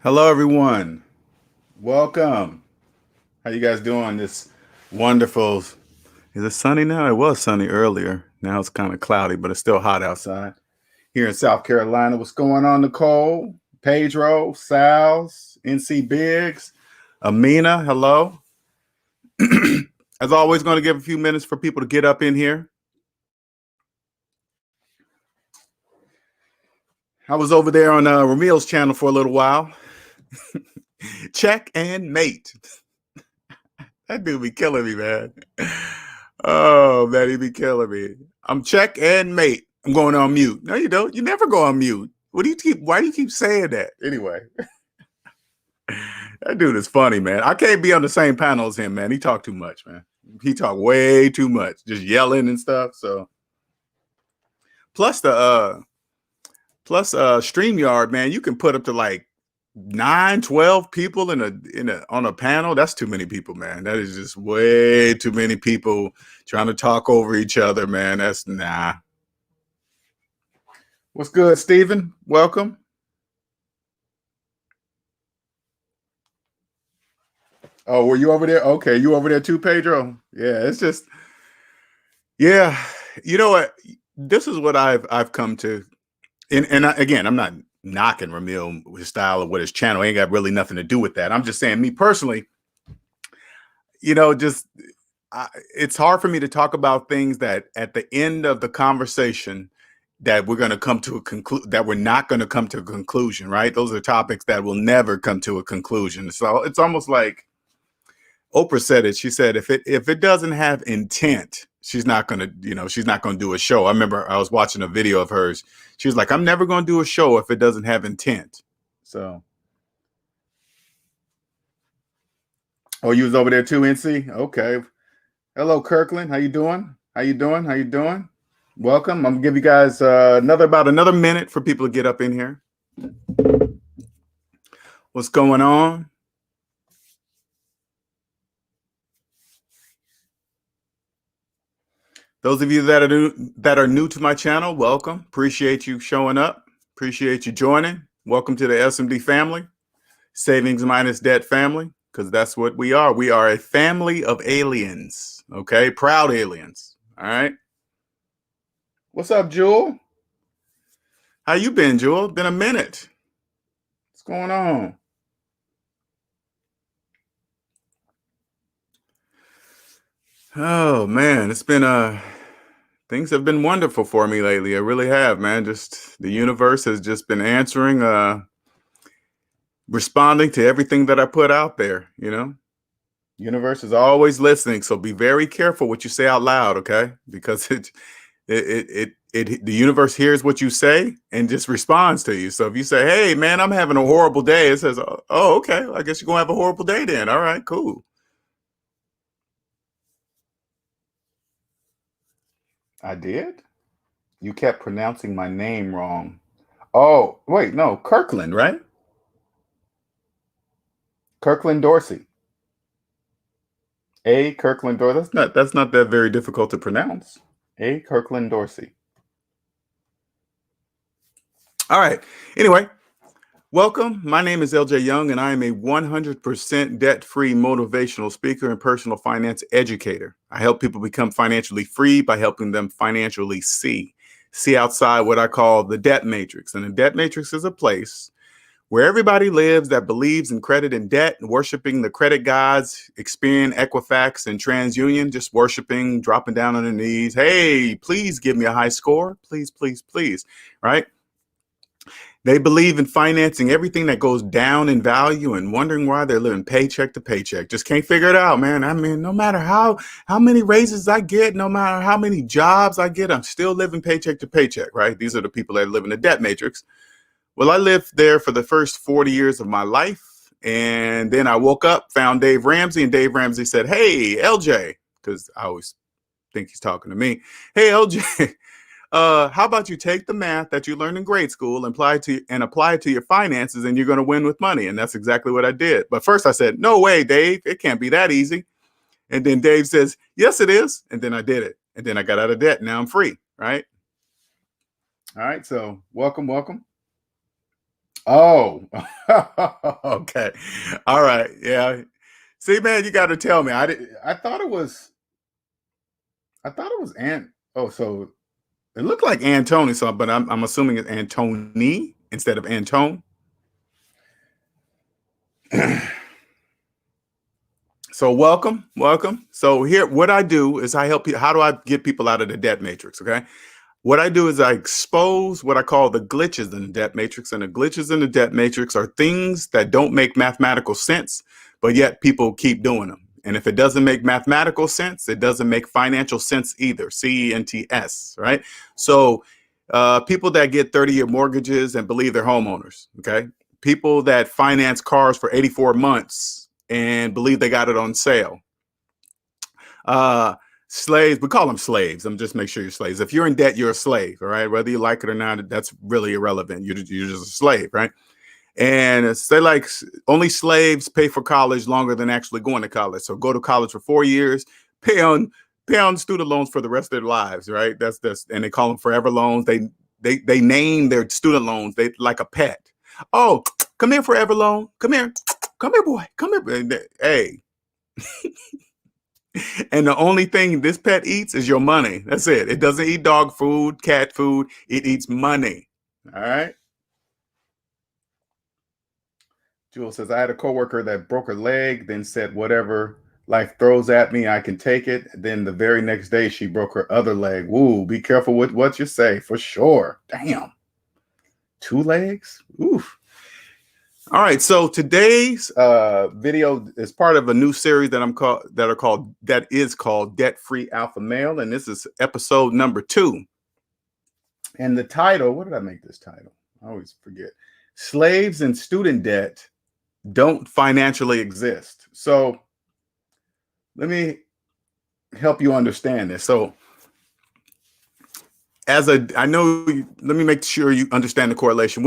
Hello, everyone. Welcome. How you guys doing this wonderful? Is it sunny now? It was sunny earlier. Now it's kind of cloudy, but it's still hot outside. Here in South Carolina, what's going on, Nicole? Pedro, Sal's, NC Biggs, Amina, hello. As always, going to give a few minutes for people to get up in here. I was over there on Ramil's channel for a little while. Check and mate. That dude be killing me, man. Oh, man, he be killing me. I'm check and mate. I'm going on mute. No, you don't. You never go on mute. Why do you keep saying that? Anyway, that dude is funny, man. I can't be on the same panel as him, man. He talk too much, man. He talk way too much, just yelling and stuff. So plus StreamYard, man, you can put up to like 9, 12 people on a panel. That's too many people, man. That is just way too many people trying to talk over each other, man. That's nah. What's good, Steven? Welcome. Oh, were you over there? Okay, you over there too, Pedro? Yeah, it's just yeah. You know what? This is what I've come to, again, I'm not knocking Ramil, his style or what his channel ain't got really nothing to do with that. I'm just saying, me personally, just it's hard for me to talk about things that at the end of the conversation that we're going to come to a conclusion, that we're not going to come to a conclusion, right? Those are topics that will never come to a conclusion. So it's almost like Oprah said it. She said, if it doesn't have intent, she's not going to do a show. I remember I was watching a video of hers. She was like, I'm never going to do a show if it doesn't have intent. So, oh, you was over there too, NC? Okay. Hello, Kirkland. How you doing? How you doing? How you doing? Welcome. I'm gonna give you guys about another minute for people to get up in here. What's going on? Those of you that are new to my channel, welcome. Appreciate you showing up. Appreciate you joining. Welcome to the SMD family, Savings Minus Debt family, because that's what we are. We are a family of aliens. Okay, proud aliens. All right. What's up, Jewel? How you been, Jewel? Been a minute. What's going on? Oh man, it's been things have been wonderful for me lately. I really have, man. Just the universe has just been answering, responding to everything that I put out there, Universe is always listening, so be very careful what you say out loud, okay? Because the universe hears what you say and just responds to you. So if you say, "Hey, man, I'm having a horrible day," it says, "Oh, okay. I guess you're gonna have a horrible day then. All right, cool." I did. You kept pronouncing my name wrong. Oh, wait, no, Kirkland, right? Kirkland Dorsey. A. Kirkland Dorsey. That's not that very difficult to pronounce. A. Kirkland Dorsey. All right. Anyway, welcome. My name is LJ Young, and I am a 100% debt-free motivational speaker and personal finance educator. I help people become financially free by helping them financially see outside what I call the debt matrix. And the debt matrix is a place where everybody lives that believes in credit and debt and worshiping the credit gods, Experian, Equifax, and TransUnion, just worshiping, dropping down on their knees. Hey, please give me a high score. Please, please, please. Right? They believe in financing everything that goes down in value and wondering why they're living paycheck to paycheck. Just can't figure it out, man. I mean, no matter how many raises I get, no matter how many jobs I get, I'm still living paycheck to paycheck, right? These are the people that live in the debt matrix. Well, I lived there for the first 40 years of my life. And then I woke up, found Dave Ramsey, and Dave Ramsey said, "Hey, LJ," because I always think he's talking to me. "Hey, LJ, how about you take the math that you learned in grade school and apply it to your finances, and you're going to win with money?" And that's exactly what I did. But first I said, "No way, Dave. It can't be that easy." And then Dave says, "Yes, it is." And then I did it. And then I got out of debt. Now I'm free, right? All right. So welcome, welcome. Oh, okay. All right. Yeah. See, man, you got to tell me. I thought it was. I thought it was Ant. Oh, so it looked like Antony. So, but I'm assuming it's Antony instead of Antone. So welcome. So here, what I do is I help you. How do I get people out of the debt matrix? Okay. What I do is I expose what I call the glitches in the debt matrix. And the glitches in the debt matrix are things that don't make mathematical sense, but yet people keep doing them. And if it doesn't make mathematical sense, it doesn't make financial sense either. CENTS, right? So people that get 30-year mortgages and believe they're homeowners, okay? People that finance cars for 84 months and believe they got it on sale. Slaves, we call them slaves. I'm just make sure you're slaves. If you're in debt, you're a slave, all right? Whether you like it or not, that's really irrelevant. You're just a slave, right? And say like only slaves pay for college longer than actually going to college. So go to college for 4 years, pay on student loans for the rest of their lives, right? That's and they call them forever loans. They name their student loans they like a pet. Oh, come here, forever loan. Come here, boy. Come here. Hey. And the only thing this pet eats is your money. That's it. It doesn't eat dog food, cat food. It eats money. All right. Jewel says, I had a coworker that broke her leg, then said, whatever life throws at me, I can take it. Then the very next day, she broke her other leg. Woo, be careful with what you say, for sure. Damn. 2 legs? Oof. All right, so today's video is part of a new series that is called Debt Free Alpha Male, and this is episode number 2. And the title, what did I make this title? I always forget. Slaves in Student Debt Don't Financially Exist. So let me help you understand this. So let me make sure you understand the correlation.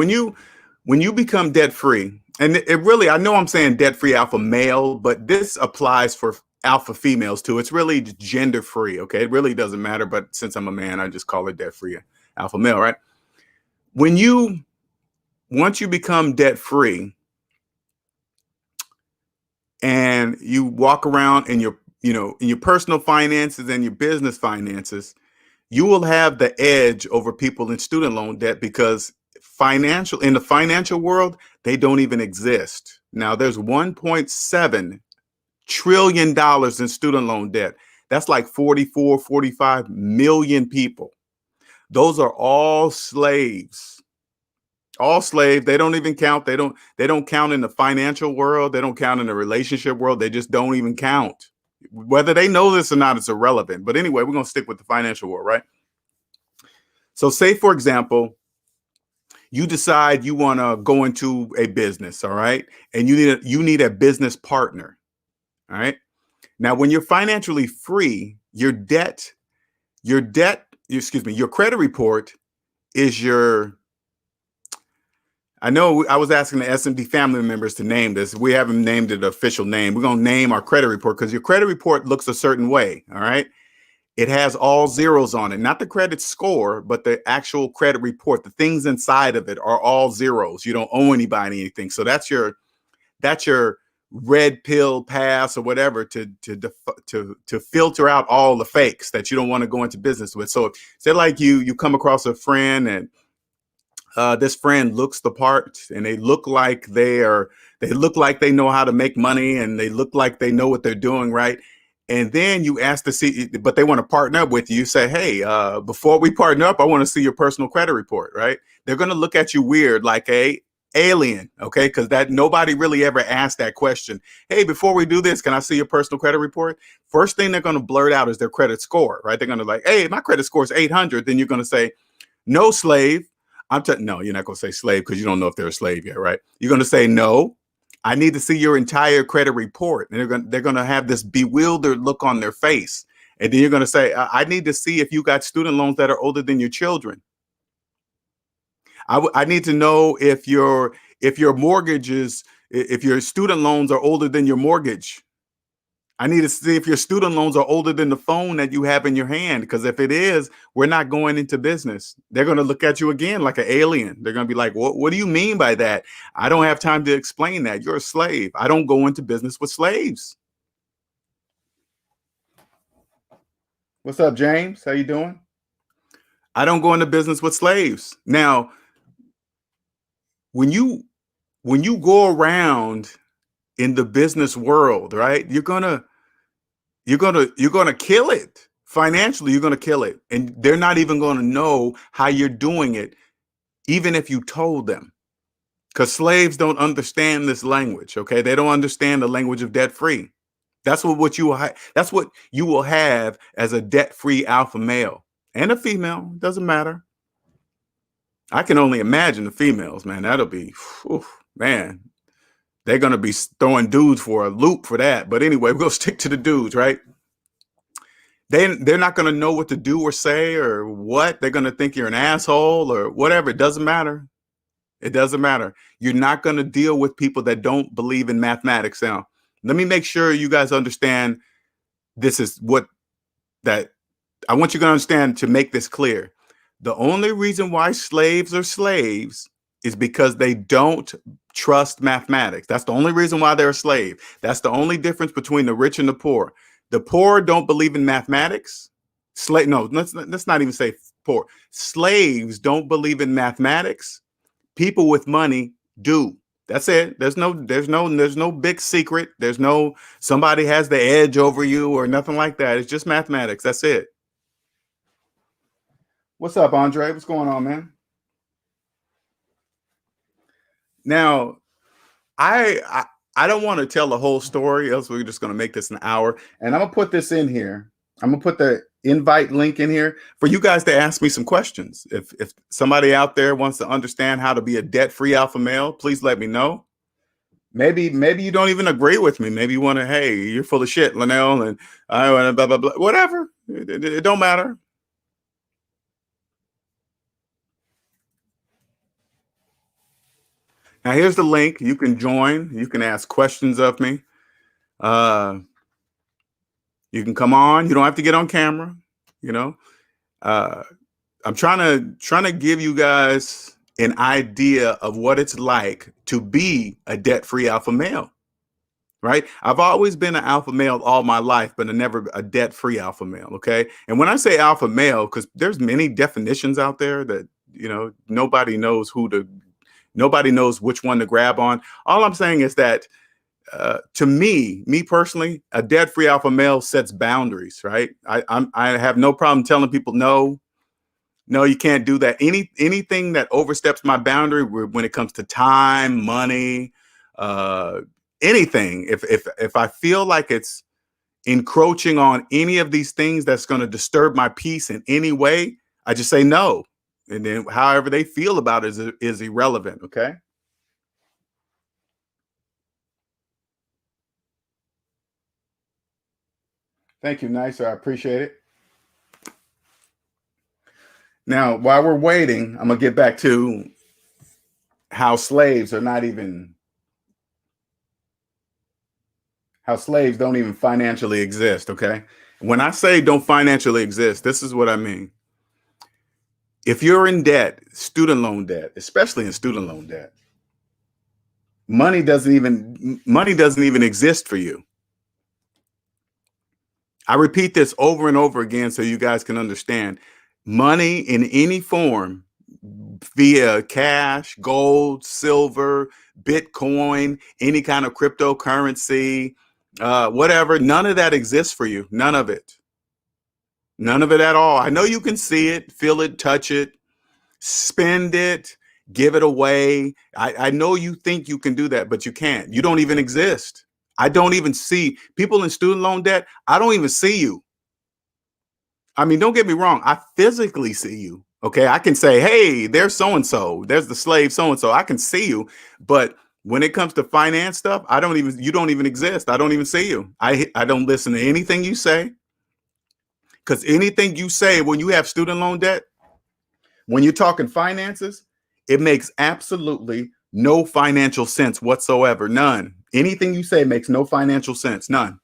When you become debt free, and it really, I know I'm saying debt free alpha male, but this applies for alpha females too. It's really gender free. Okay. It really doesn't matter. But since I'm a man, I just call it debt free alpha male, right? Once you become debt free and you walk around in your personal finances and your business finances, you will have the edge over people in student loan debt because in the financial world, they don't even exist. Now there's $1.7 trillion in student loan debt. That's like 45 million people. Those are all slaves. All slaves. They don't even count. They don't count in the financial world. They don't count in the relationship world. They just don't even count. Whether they know this or not, it's irrelevant. But anyway, we're going to stick with the financial world, right? So say, for example, you decide you want to go into a business, all right? And you need a business partner, all right? Now, when you're financially free, your credit report is I know I was asking the SMD family members to name this. We haven't named it an official name. We're going to name our credit report because your credit report looks a certain way, all right? It has all zeros on it, not the credit score, but the actual credit report. The things inside of it are all zeros. You don't owe anybody anything. So that's your red pill pass or whatever to filter out all the fakes that you don't want to go into business with. So say like you come across a friend and this friend looks the part and they look like they know how to make money and they look like they know what they're doing, right? And then you ask to see, but they want to partner up with you. You say, hey, before we partner up, I want to see your personal credit report, right? They're going to look at you weird like a alien, okay? Because nobody really ever asked that question. Hey, before we do this, can I see your personal credit report? First thing they're going to blurt out is their credit score, right? They're going to like, hey, my credit score is 800. Then you're going to say, no, slave. No, you're not going to say slave because you don't know if they're a slave yet, right? You're going to say, no, I need to see your entire credit report. And they're going to have this bewildered look on their face. And then you're going to say, I need to see if you got student loans that are older than your children. I need to know if your student loans are older than your mortgage. I need to see if your student loans are older than the phone that you have in your hand. Because if it is, we're not going into business. They're going to look at you again like an alien. They're going to be like, what do you mean by that? I don't have time to explain that. You're a slave. I don't go into business with slaves. What's up, James? How you doing? I don't go into business with slaves. Now, when you go around in the business world, right? You're gonna kill it financially. You're gonna kill it, and they're not even gonna know how you're doing it, even if you told them. Because slaves don't understand this language. Okay, they don't understand the language of debt free. That's what you will that's what you will have as a debt free alpha male and a female. Doesn't matter. I can only imagine the females, man. That'll be, whew, man. They're gonna be throwing dudes for a loop for that. But anyway, we'll stick to the dudes, right? They're not gonna know what to do or say or what. They're gonna think you're an asshole or whatever. It doesn't matter. It doesn't matter. You're not gonna deal with people that don't believe in mathematics. Now, let me make sure you guys understand this is what that I want you to understand to make this clear. The only reason why slaves are slaves is because they don't trust mathematics. That's the only reason why they're a slave. That's the only difference between the rich and the poor. The poor don't believe in mathematics. No, let's not even say poor. Slaves don't believe in mathematics. People with money do. That's it. There's no big secret. There's no somebody has the edge over you or nothing like that. It's just mathematics. That's it. What's up, Andre? What's going on, man? Now, I don't want to tell the whole story, else we're just going to make this an hour. And I'm gonna put this in here. I'm gonna put the invite link in here for you guys to ask me some questions. If somebody out there wants to understand how to be a debt-free alpha male, please let me know. Maybe you don't even agree with me. Maybe you want to, hey, you're full of shit, Linnell, and I want to blah blah blah. Whatever. It don't matter. Now here's the link. You can join. You can ask questions of me. You can come on. You don't have to get on camera. You know, I'm trying to give you guys an idea of what it's like to be a debt-free alpha male. Right? I've always been an alpha male all my life, but never a debt-free alpha male. Okay. And when I say alpha male, because there's many definitions out there that, nobody knows nobody knows which one to grab on. All I'm saying is that to me personally, a debt-free alpha male sets boundaries, right? I have no problem telling people, no, you can't do that. Anything that oversteps my boundary when it comes to time, money, anything, if I feel like it's encroaching on any of these things that's going to disturb my peace in any way, I just say no. And then however they feel about it is irrelevant. Okay. Thank you, Nicer. I appreciate it. Now, while we're waiting, I'm gonna get back to how slaves don't even financially exist. Okay. When I say don't financially exist, this is what I mean. If you're in debt, student loan debt, especially in student loan debt, money doesn't even exist for you. I repeat this over and over again so you guys can understand. Money in any form, via cash, gold, silver, Bitcoin, any kind of cryptocurrency, whatever, none of that exists for you. None of it. None of it at all. I know you can see it, feel it, touch it, spend it, give it away. I know you think you can do that, but you can't. You don't even exist. I don't even see people in student loan debt. I don't even see you. I mean, don't get me wrong. I physically see you. Okay. I can say, hey, there's so-and-so. There's the slave so-and-so. I can see you. But when it comes to finance stuff, you don't even exist. I don't even see you. I don't listen to anything you say. Because anything you say when you have student loan debt, when you're talking finances, it makes absolutely no financial sense whatsoever. None. Anything you say makes no financial sense. None.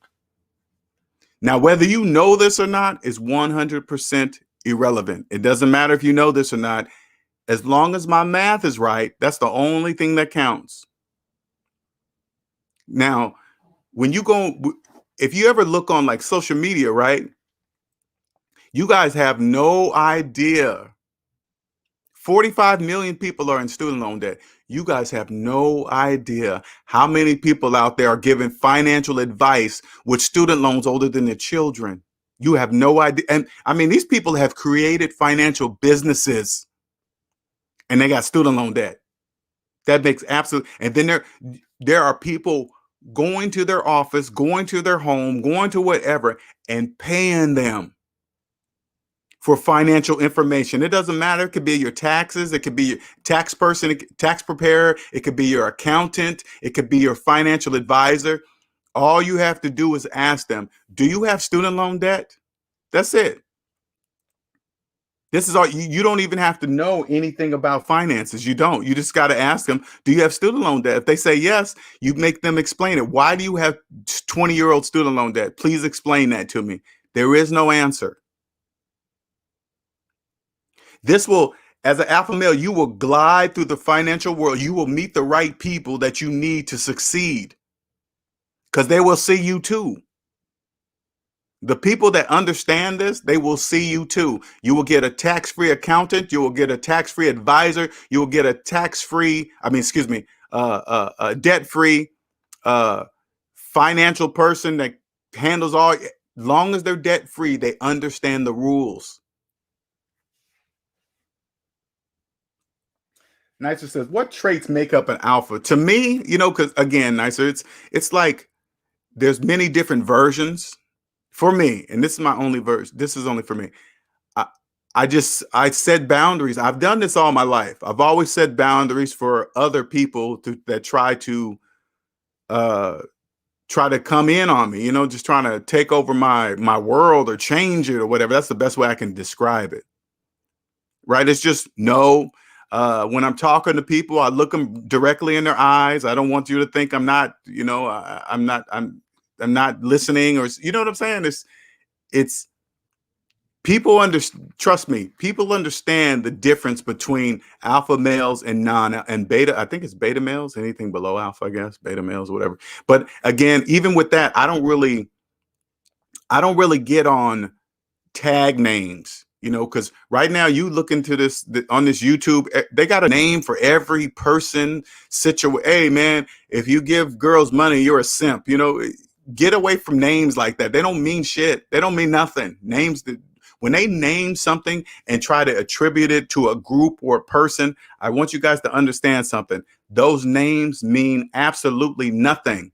Now, whether you know this or not is 100% irrelevant. It doesn't matter if you know this or not. As long as my math is right, that's the only thing that counts. Now, when you go, if you ever look on like social media, right? You guys have no idea. 45 million people are in student loan debt. You guys have no idea how many people out there are giving financial advice with student loans older than their children. You have no idea. And I mean, these people have created financial businesses and they got student loan debt. That makes absolute. And then there are people going to their office, going to their home, going to whatever, and paying them for financial information. It doesn't matter. It could be your taxes. It could be your tax person, tax preparer. It could be your accountant. It could be your financial advisor. All you have to do is ask them, do you have student loan debt? That's it. This is all. You don't even have to know anything about finances. You don't. You just got to ask them, do you have student loan debt? If they say yes, you make them explain it. Why do you have 20-year-old student loan debt? Please explain that to me. There is no answer. This will, as an alpha male, you will glide through the financial world. You will meet the right people that you need to succeed because they will see you too. The people that understand this, they will see you too. You will get a tax-free accountant. You will get a tax-free advisor. You will get a tax-free, debt-free financial person that handles all. Long as they're debt-free, they understand the rules. Nicer says, what traits make up an alpha? To me, because again, Nicer, it's like there's many different versions for me, and this is my only version. This is only for me. I I set boundaries. I've done this all my life. I've always set boundaries for other people that uh try to come in on me, just trying to take over my world or change it or whatever. That's the best way I can describe it. Right? It's just no. When I'm talking to people, I look them directly in their eyes. I don't want you to think I'm not, I'm not listening, or you know what I'm saying. It's people trust me. People understand the difference between alpha males and and beta. I think it's beta males. Anything below alpha, I guess, beta males, whatever. But again, even with that, I don't really get on tag names, because right now you look into on this YouTube, they got a name for every person situation. Hey man, if you give girls money, you're a simp. Get away from names like that. They don't mean shit. They don't mean nothing. When they name something and try to attribute it to a group or a person, I want you guys to understand something. Those names mean absolutely nothing.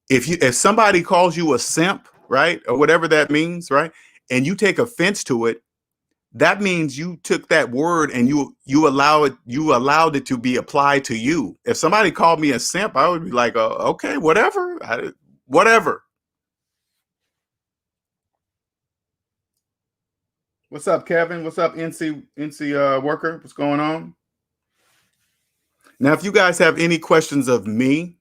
If somebody calls you a simp, right, or whatever that means, right, and you take offense to it, that means you took that word and you allowed it to be applied to you. If somebody called me a simp, I would be like, okay, whatever, whatever. What's up, Kevin? What's up, NC worker? What's going on? Now, if you guys have any questions of me,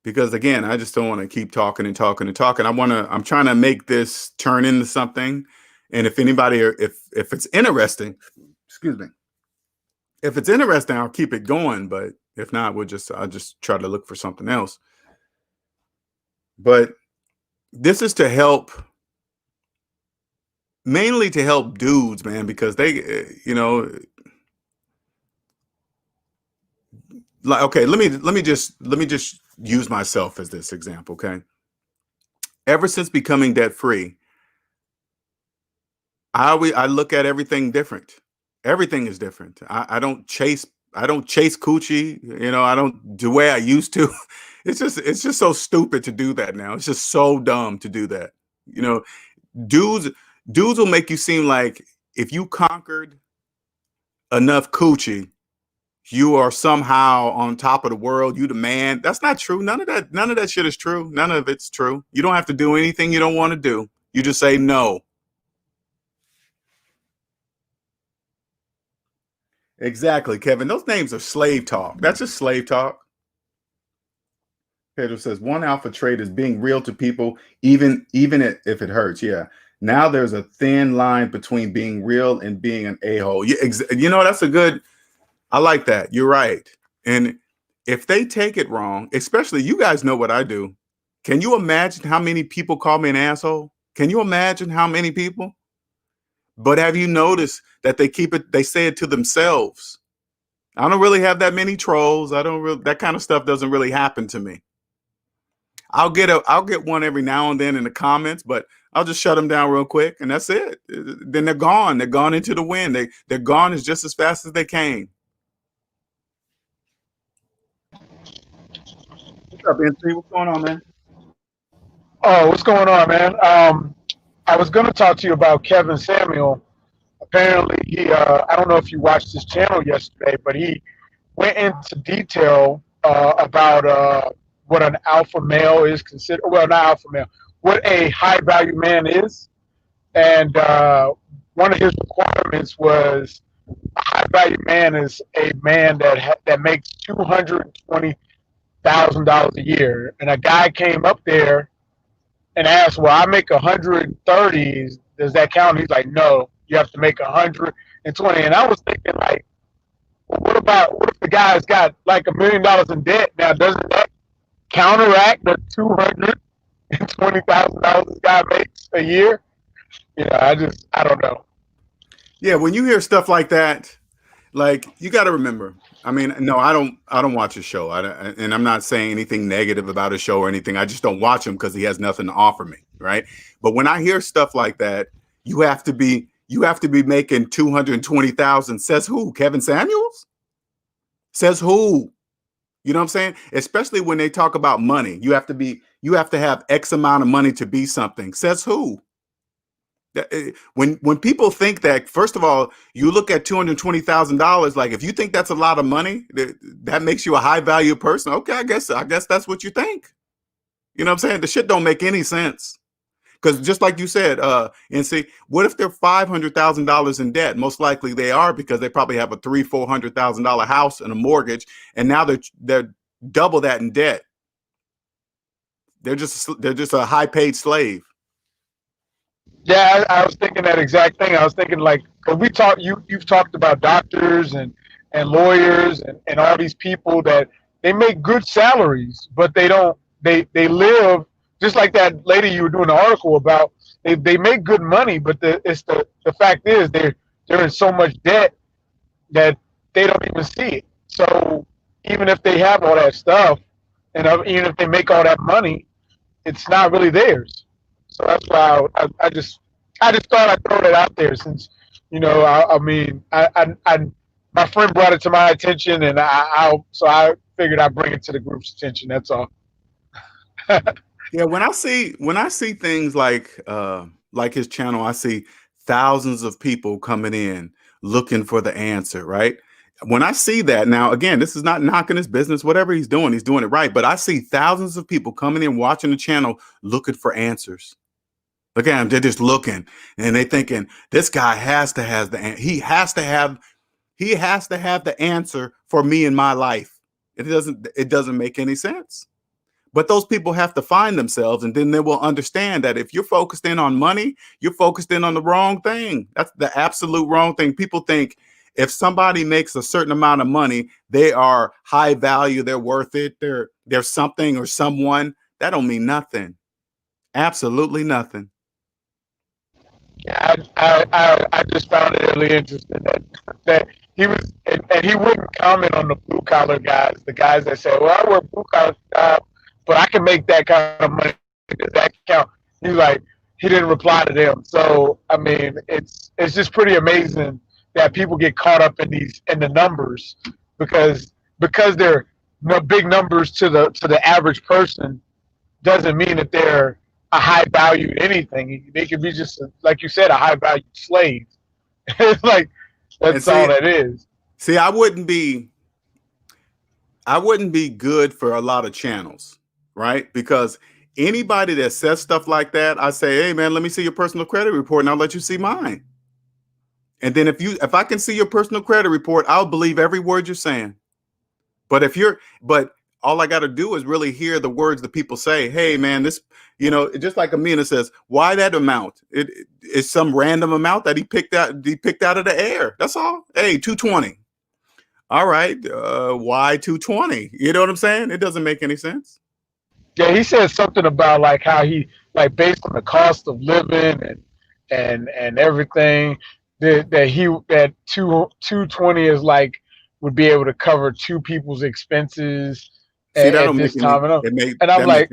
because again, I just don't want to keep talking and talking and talking. I'm trying to make this turn into something. And if anybody, if it's interesting, excuse me, if it's interesting, I'll keep it going. But if not, I'll just try to look for something else. But this is mainly to help dudes, man, because they, like, okay, let me just use myself as this example. Okay. Ever since becoming debt free, I look at everything different. Everything is different. I don't chase coochie. I don't the way I used to. It's just so stupid to do that now. It's just so dumb to do that. You know, dudes dudes will make you seem like if you conquered enough coochie, you are somehow on top of the world. You the man. That's not true. None of that shit is true. None of it's true. You don't have to do anything you don't want to do. You just say no. Exactly, Kevin. Those names are slave talk. That's just slave talk. Pedro says one alpha trait is being real to people, even if it hurts. Yeah. Now there's a thin line between being real and being an a-hole. You know, that's a good. I like that. You're right. And if they take it wrong, especially you guys know what I do. Can you imagine how many people call me an asshole? Can you imagine how many people? But have you noticed that they say it to themselves? I don't really have that many trolls. I don't really, that kind of stuff doesn't really happen to me. I'll get one every now and then in the comments, but I'll just shut them down real quick and that's it. Then they're gone. They're gone into the wind. They're gone as just as fast as they came. What's up, NC? What's going on, man? Oh, what's going on, man? I was going to talk to you about Kevin Samuel. Apparently, I don't know if you watched his channel yesterday, but he went into detail about what an alpha male is considered. Well, not alpha male, what a high value man is. And one of his requirements was a high value man is a man that makes $220,000 a year. And a guy came up there and asked, "Well, I make 130. Does that count?" He's like, "No, you have to make 120." And I was thinking, like, well, what if the guy's got like $1 million in debt? Now, doesn't that counteract the $220,000 this guy makes a year? You know, I don't know. Yeah, when you hear stuff like that, like you got to remember. I mean, no, I don't watch his show, and I'm not saying anything negative about his show or anything. I just don't watch him because he has nothing to offer me, right? But when I hear stuff like that, you have to be making 220,000. Says who? Kevin Samuels? Says who? You know what I'm saying? Especially when they talk about money, you have to have X amount of money to be something. Says who? When people think that, first of all, you look at $220,000. Like, if you think that's a lot of money, that makes you a high value person. Okay, I guess that's what you think. You know what I'm saying? The shit don't make any sense. Because just like you said, and see, what if they're $500,000 in debt? Most likely they are, because they probably have a $300,000-$400,000 house and a mortgage, and now they're double that in debt. They're just a high paid slave. Yeah, I was thinking that exact thing. I was thinking like, cause you've talked about doctors and lawyers and all these people that they make good salaries, but they live just like that lady you were doing the article about. They make good money, but the fact is they're in so much debt that they don't even see it. So even if they have all that stuff, and even if they make all that money, it's not really theirs. So that's why I just thought I'd throw that out there since I mean my friend brought it to my attention and I figured I'd bring it to the group's attention. That's all. Yeah, when I see things like his channel, I see thousands of people coming in looking for the answer, right? When I see that, now again, this is not knocking his business, whatever he's doing it right. But I see thousands of people coming in watching the channel looking for answers. Look at them, they're just looking and they thinking this guy has to have he has to have the answer for me in my life. It doesn't make any sense. But those people have to find themselves, and then they will understand that if you're focused in on money, you're focused in on the wrong thing. That's the absolute wrong thing. People think if somebody makes a certain amount of money, they are high value, they're worth it, they're something or someone. That don't mean nothing. Absolutely nothing. Yeah, I just found it really interesting that he was and he wouldn't comment on the blue collar guys, the guys that say, "Well, I work blue collar job, but I can make that kind of money. Does that count?" He's like, he didn't reply to them. So I mean, it's just pretty amazing that people get caught up in the numbers because they're big numbers to the average person doesn't mean that they're a high valued anything. They could be just like you said, a high valued slave. It's like And that's all that is. see, I wouldn't be good for a lot of channels, right? Because anybody that says stuff like that, I say, hey man, let me see your personal credit report and I'll let you see mine. And then if I can see your personal credit report, I'll believe every word you're saying. But all I got to do is really hear the words that people say. Hey, man, this, just like Amina says, why that amount? It's some random amount that he picked out. He picked out of the air. That's all. Hey, 220. All right. Why 220? You know what I'm saying? It doesn't make any sense. Yeah, he said something about like how he like based on the cost of living and everything that 220 is like would be able to cover two people's expenses See, that at don't make this any. time. And I'm That makes like,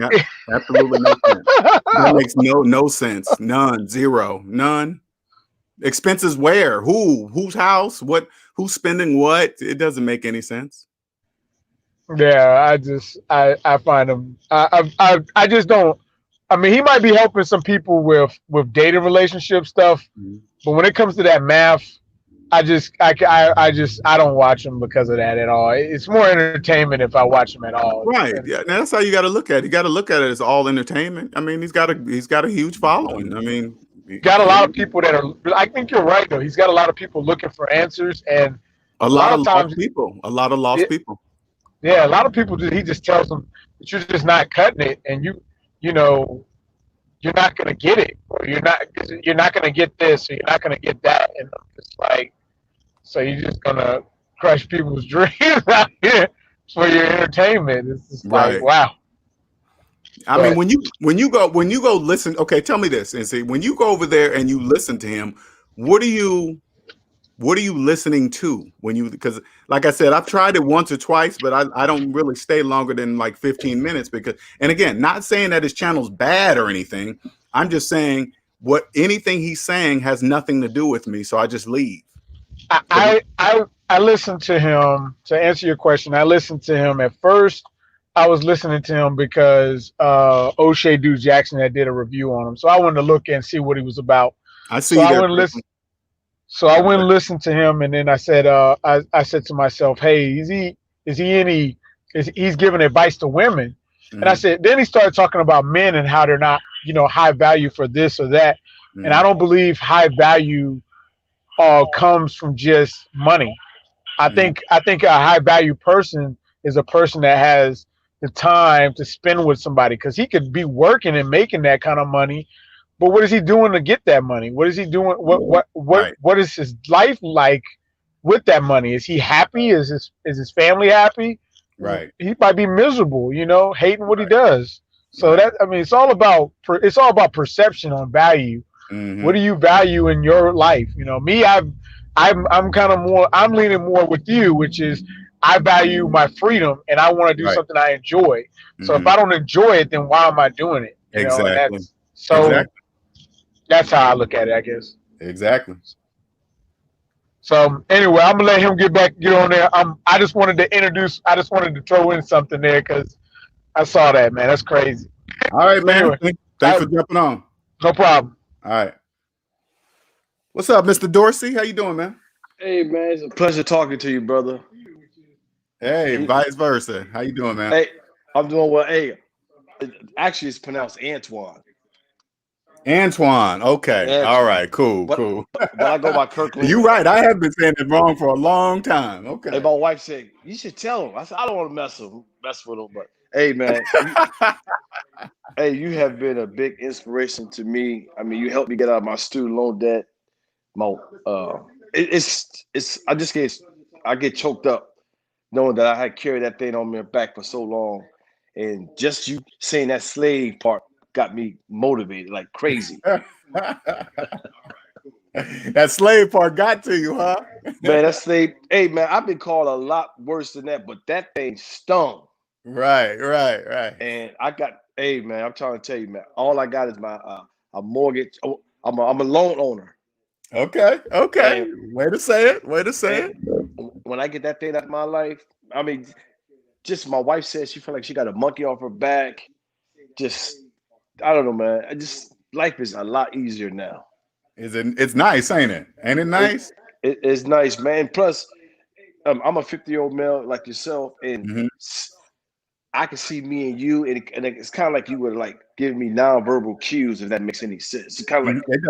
absolutely no sense. That makes no sense. None. Zero. None. Expenses where? Whose house? What? Who's spending what? It doesn't make any sense. yeah, I find him. I just don't. I mean, he might be helping some people with dating relationship stuff, but when it comes to that math, I don't watch him because of that at all. It's more entertainment if I watch him at all. Right. Yeah. That's how you got to look at it. You got to look at it as all entertainment. I mean, he's got a huge following. I mean, got a lot of people that are. I think you're right though. He's got a lot of people looking for answers, and a lot of lost people. A lot of lost people. Yeah, a lot of people. He just tells them that you're just not cutting it, and you know, you're not gonna get it, or you're not gonna get this, or you're not gonna get that, and it's like, so you're just gonna crush people's dreams out here for your entertainment. It's just like, wow. I mean, when you go listen, okay, tell me this and see, when you go over there and you listen to him, what are you listening to because like I said, I've tried it once or twice, but I don't really stay longer than like 15 minutes because, and again, not saying that his channel's bad or anything. I'm just saying anything he's saying has nothing to do with me. So I just leave. I listened to him to answer your question. I listened to him at first. I was listening to him because O'Shea Deuce Jackson had did a review on him, so I wanted to look and see what he was about. I see. So I went listen. So I went and listened to him, and then I said, I said to myself, hey, he's giving advice to women, and I said, then he started talking about men and how they're not, high value for this or that, and I don't believe high value comes from just money. I think a high value person is a person that has the time to spend with somebody, because he could be working and making that kind of money, but what is he doing to get that money? What is he doing? What is his life like with that money? Is he happy? Is his family happy? Right. He might be miserable, hating what he does. So it's all about perception on value. What do you value in your life? Me, I'm kind of more. I'm leaning more with you, which is I value my freedom and I want to do something I enjoy. So if I don't enjoy it, then why am I doing it? Exactly. That's how I look at it, I guess. Exactly. So anyway, I'm gonna let him get on there. I just wanted to throw in something there because I saw that, man. That's crazy. All right, man. Anyway, thanks for jumping on. No problem. All right. What's up, Mr. Dorsey? How you doing, man? Hey, man. It's a pleasure talking to you, brother. Hey, vice versa. How you doing, man? Hey, I'm doing well. Hey, actually, it's pronounced Antoine. Antoine. Okay. Antoine. All right. Cool. Cool. But I go by Kirkland. You're right. I have been saying it wrong for a long time. Okay. Hey, my wife said, you should tell him. I said, I don't want to mess with him. But hey, man. You have been a big inspiration to me. I mean, you helped me get out of my student loan debt. I get choked up knowing that I had carried that thing on my back for so long. And just you saying that slave part got me motivated like crazy. That slave part got to you, huh? Man, that slave. Hey, man, I've been called a lot worse than that, but that thing stung. Right. And I got, hey, man, I'm trying to tell you, man, all I got is my a mortgage. Oh, I'm a loan owner. Okay. And, way to say it. When I get that thing out of my life, I mean, just my wife says she felt like she got a monkey off her back. Just, I don't know, man. Life is a lot easier now. It's nice, ain't it? Ain't it nice? It's nice, man. Plus, I'm a 50-year-old male like yourself, and I can see me and you, and it's kind of like you were like giving me nonverbal cues, if that makes any sense. It's kind of like it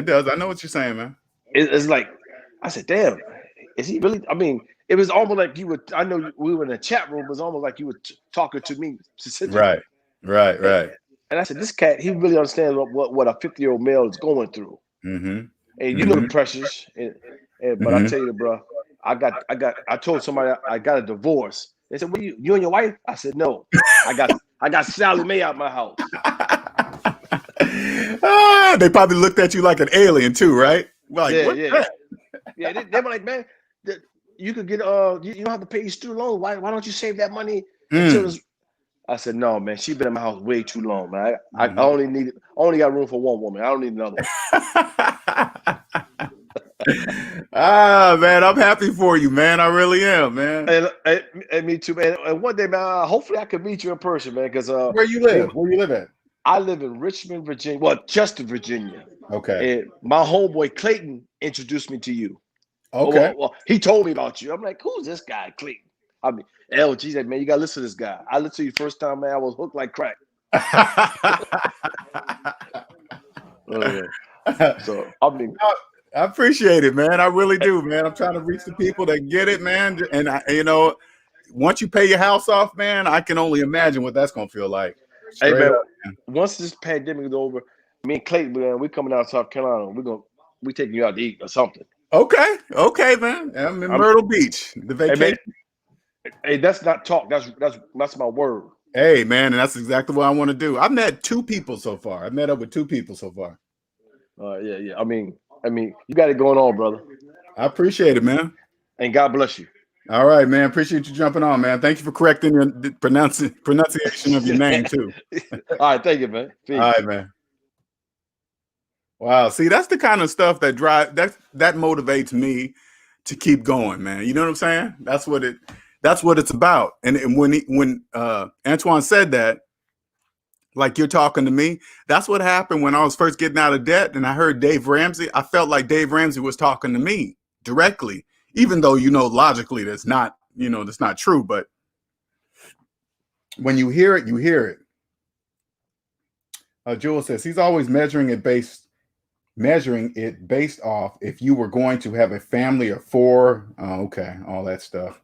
does. I know what you're saying, man. It's like I said, damn, is he really? I mean, it was almost like you were. I know we were in a chat room. It was almost like you were talking to me specifically. Right. And I said, this cat, he really understands what a 50-year-old male is going through. Mm-hmm. And you know the pressures. But I tell you, bro, I told somebody I got a divorce. They said, "What you and your wife?" I said, "No, I got Sally Mae out my house." They probably looked at you like an alien too, right? Like, Yeah, what's that? yeah. They were like, "Man, you could get you don't have to pay your student loan. Why don't you save that money until this?" I said, "No, man. She's been in my house way too long, man. I only got room for one woman. I don't need another one." Man, I'm happy for you, man. I really am, man. And me too, man. And one day, man, hopefully I can meet you in person, man. Because where you live? Where you live at? I live in Richmond, Virginia. Well, Chester, Virginia. Okay. And my homeboy Clayton introduced me to you. Okay. Well, he told me about you. I'm like, who's this guy, Clayton? I mean, LG said, man, you gotta listen to this guy. I listened to you first time, man. I was hooked like crack. So I mean, I appreciate it, man. I really do, man. I'm trying to reach the people that get it, man. And once you pay your house off, man, I can only imagine what that's gonna feel like. Hey, man, up, man. Once this pandemic is over, me and Clayton, man, we coming out of South Carolina. We taking you out to eat or something. Okay, man. I'm in Myrtle Beach. The vacation. Hey, that's not talk. That's my word. Hey, man, and that's exactly what I want to do. I've met 2 people so far. I've met up with 2 people so far. Yeah. I mean, you got it going on, brother. I appreciate it, man. And God bless you. All right, man. Appreciate you jumping on, man. Thank you for correcting your pronunciation of your name too. All right, thank you, man. Peace. All right, man. Wow. See, that's the kind of stuff that that motivates me to keep going, man. You know what I'm saying? That's what it's about. And when Antoine said that, like you're talking to me, that's what happened when I was first getting out of debt and I heard Dave Ramsey. I felt like Dave Ramsey was talking to me directly, even though, logically that's not true. But when you hear it, you hear it. Jewel says he's always measuring it based off if you were going to have a family of 4. Okay, all that stuff.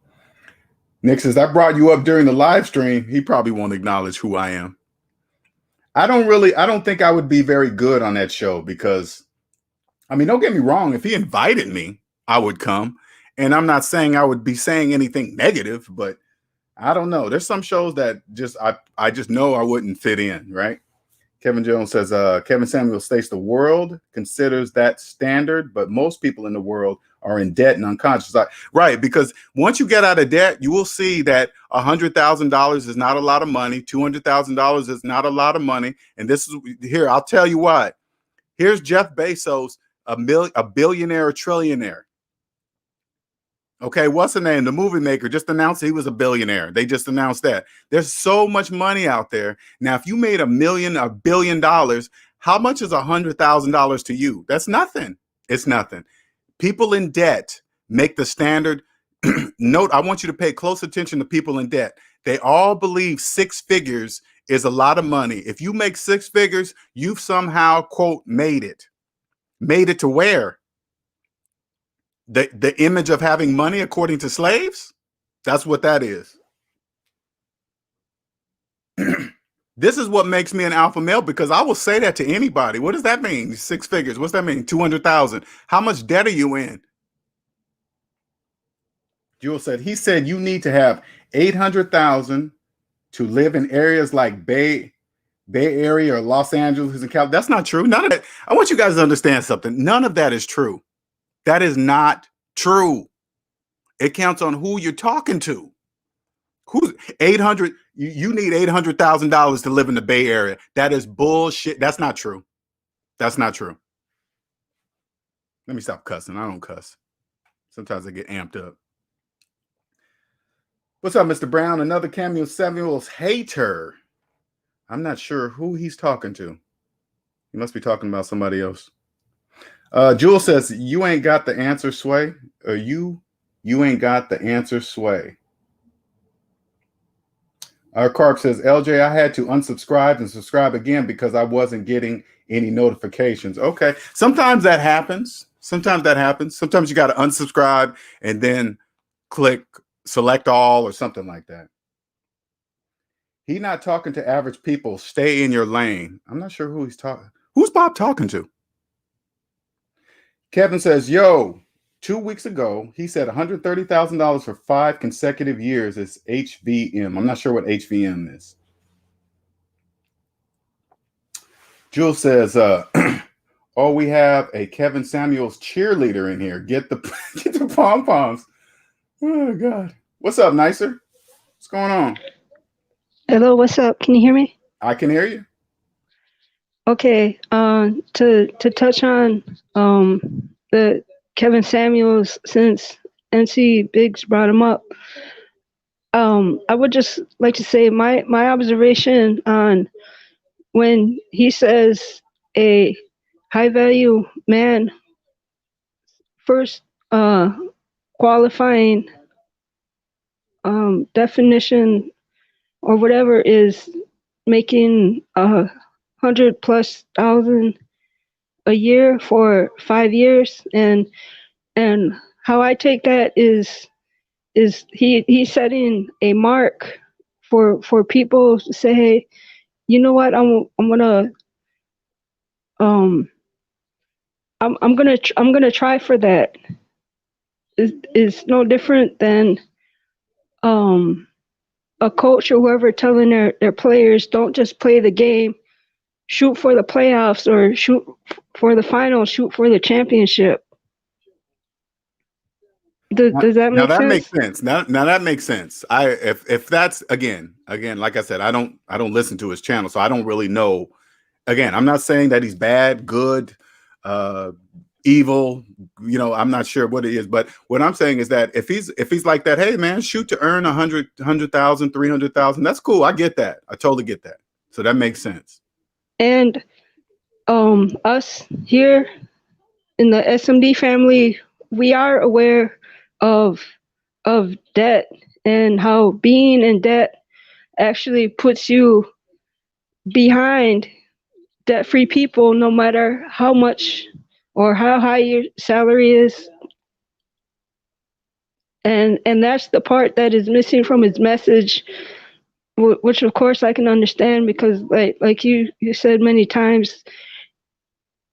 Nick says, I brought you up during the live stream. He probably won't acknowledge who I am. I don't think I would be very good on that show because, don't get me wrong. If he invited me, I would come. And I'm not saying I would be saying anything negative, but I don't know. There's some shows that I just know I wouldn't fit in, right? Kevin Jones says, Kevin Samuel states the world considers that standard, but most people in the world are in debt and unconscious. Right, because once you get out of debt, you will see that $100,000 is not a lot of money. $200,000 is not a lot of money. And this is here. I'll tell you what. Here's Jeff Bezos, a billionaire, a trillionaire. Okay, what's the name? The movie maker just announced he was a billionaire. They just announced that. There's so much money out there. Now, if you made $1 billion, how much is $100,000 to you? That's nothing. It's nothing. People in debt make the standard. Note, I want you to pay close attention to people in debt. They all believe 6 figures is a lot of money. If you make 6 figures, you've somehow, quote, made it. Made it to where? The image of having money according to slaves? That's what that is. This is what makes me an alpha male because I will say that to anybody. What does that mean? 6 figures. What's that mean? 200,000. How much debt are you in? Jewel said, he said you need to have 800,000 to live in areas like Bay Area or Los Angeles and California. That's not true. None of that. I want you guys to understand something. None of that is true. That is not true. It counts on who you're talking to. Who's 800? You need $800,000 to live in the Bay Area. That is bullshit. That's not true. That's not true. Let me stop cussing. I don't cuss. Sometimes I get amped up. What's up, Mr. Brown? Another Cameo Samuel's hater. I'm not sure who he's talking to. He must be talking about somebody else. Jewel says, you ain't got the answer, Sway. Or you ain't got the answer, Sway. Carp says, LJ, I had to unsubscribe and subscribe again because I wasn't getting any notifications. Okay. Sometimes that happens. Sometimes you got to unsubscribe and then click select all or something like that. He's not talking to average people. Stay in your lane. I'm not sure who he's talking. Who's Bob talking to? Kevin says, yo, 2 weeks ago, he said $130,000 for 5 consecutive years is HVM. I'm not sure what HVM is. Jules says, oh, we have a Kevin Samuels cheerleader in here. Get the pom-poms. Oh, God. What's up, Nicer? What's going on? Hello, what's up? Can you hear me? I can hear you. Okay, to touch on the Kevin Samuels, since NC Biggs brought him up, I would just like to say my observation on when he says a high value man first qualifying definition or whatever is making $100,000+ a year for 5 years, and how I take that is he's setting a mark for people to say, hey, you know what, I'm gonna try for that. Is no different than a coach or whoever telling their players, don't just play the game, shoot for the playoffs or shoot for the final, shoot for the championship. Does that make sense? That makes sense. Now that makes sense. If that's again, like I said, I don't listen to his channel, so I don't really know. Again, I'm not saying that he's bad, good, evil. You know, I'm not sure what it is, but what I'm saying is that if he's like that, hey man, shoot to earn 100,000, 300,000. That's cool. I get that. I totally get that. So that makes sense. And us here in the SMD family, we are aware of debt and how being in debt actually puts you behind debt-free people, no matter how much or how high your salary is. And that's the part that is missing from his message, which of course I can understand, because like you said many times,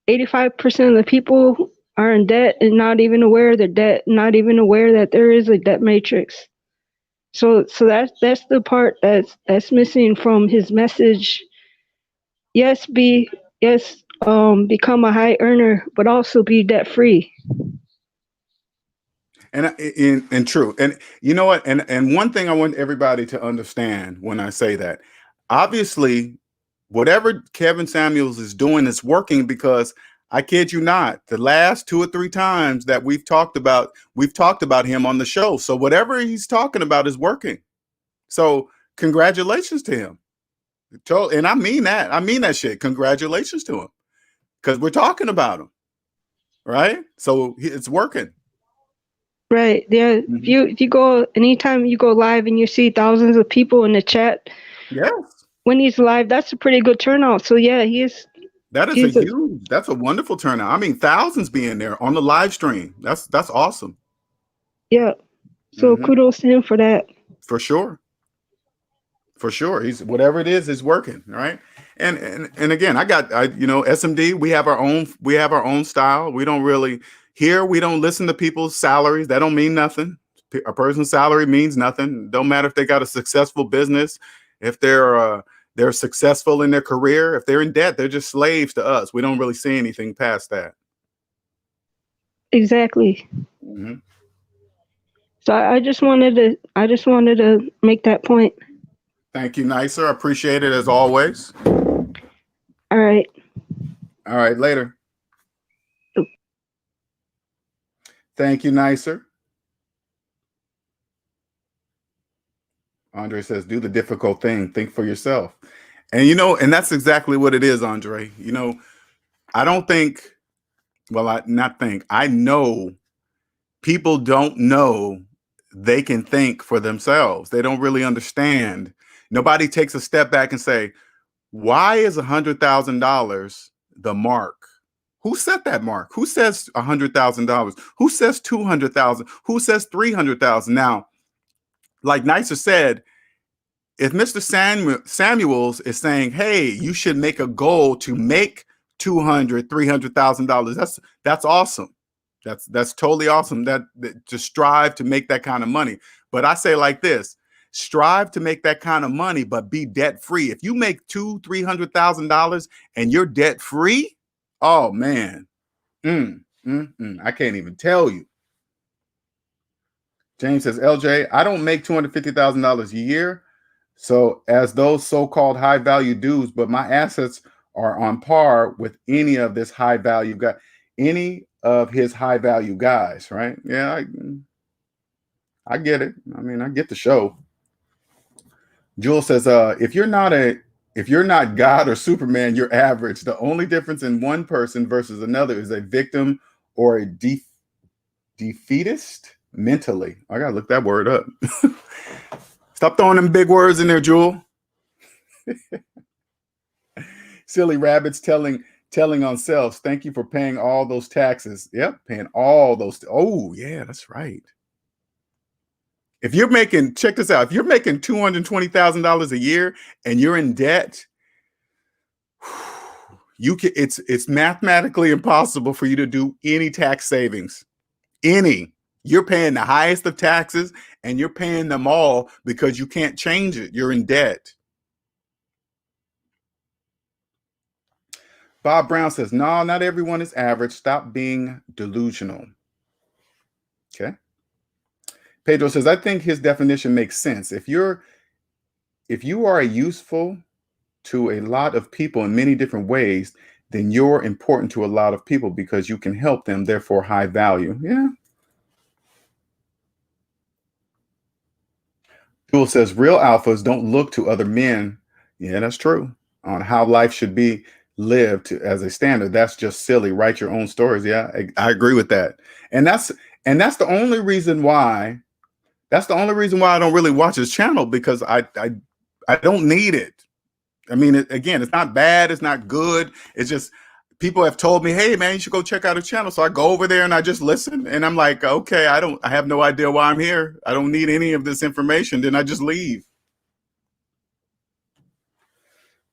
85% of the people are in debt and not even aware of their debt, not even aware that there is a debt matrix. So that's the part that's missing from his message. Yes, become a high earner, but also be debt free. And true. And you know what? And one thing I want everybody to understand when I say that, obviously, whatever Kevin Samuels is doing is working, because I kid you not, the last 2 or 3 times that we've talked about him on the show. So whatever he's talking about is working. So congratulations to him. And I mean that. I mean that shit. Congratulations to him, because we're talking about him, right? So it's working. Right. Yeah. Mm-hmm. If you go, anytime you go live and you see thousands of people in the chat, yes, when he's live, that's a pretty good turnout. So yeah, that's a wonderful turnout. I mean, thousands being there on the live stream. That's awesome. Yeah. So kudos to him for that. For sure. For sure. He's whatever it is working. Right. And again, SMD, we have our own style. We don't listen to people's salaries. That don't mean nothing. A person's salary means nothing. Don't matter if they got a successful business, if they're successful in their career. If they're in debt, they're just slaves to us. We don't really see anything past that. Exactly. Mm-hmm. So I just wanted to make that point. Thank you, Nicer. I appreciate it as always. All right. All right, later. Thank you, Nicer. Andre says, do the difficult thing. Think for yourself. And, and that's exactly what it is, Andre. I know people don't know they can think for themselves. They don't really understand. Nobody takes a step back and say, why is $100,000 the mark? Who set that mark? Who says $100,000? Who says 200,000? Who says 300,000? Now, like Nicer said, if Mr. Samuels is saying, hey, you should make a goal to make $300,000, that's awesome. That's totally awesome. That to strive to make that kind of money. But I say like this: strive to make that kind of money, but be debt free. If you make $300,000 and you're debt free, oh man, I can't even tell you. James says, LJ, I don't make $250,000 a year. So as those so-called high value dudes, but my assets are on par with any of this high value guy, any of his high value guys, right? Yeah, I get it. I mean, I get the show. Jewel says, if you're not God or Superman, you're average. The only difference in one person versus another is a victim or a defeatist mentally. I gotta look that word up. Stop throwing them big words in there, Jewel. Silly rabbits telling on selves, thank you for paying all those taxes. Yep, paying all those. Oh, yeah, that's right. If you're making, check this out, if you're making $220,000 a year and you're in debt, it's mathematically impossible for you to do any tax savings. You're paying the highest of taxes and you're paying them all because you can't change it. You're in debt. Bob Brown says, no, not everyone is average. Stop being delusional. Okay. Pedro says, I think his definition makes sense. If you are useful to a lot of people in many different ways, then you're important to a lot of people because you can help them, therefore high value. Yeah. Jewel says, real alphas don't look to other men. Yeah, that's true. On how life should be lived as a standard. That's just silly. Write your own stories. Yeah, I agree with that. And that's the only reason why. That's the only reason why I don't really watch his channel, because I don't need it. I mean, again, it's not bad. It's not good. It's just people have told me, hey, man, you should go check out his channel. So I go over there and I just listen. And I'm like, okay, I have no idea why I'm here. I don't need any of this information. Then I just leave.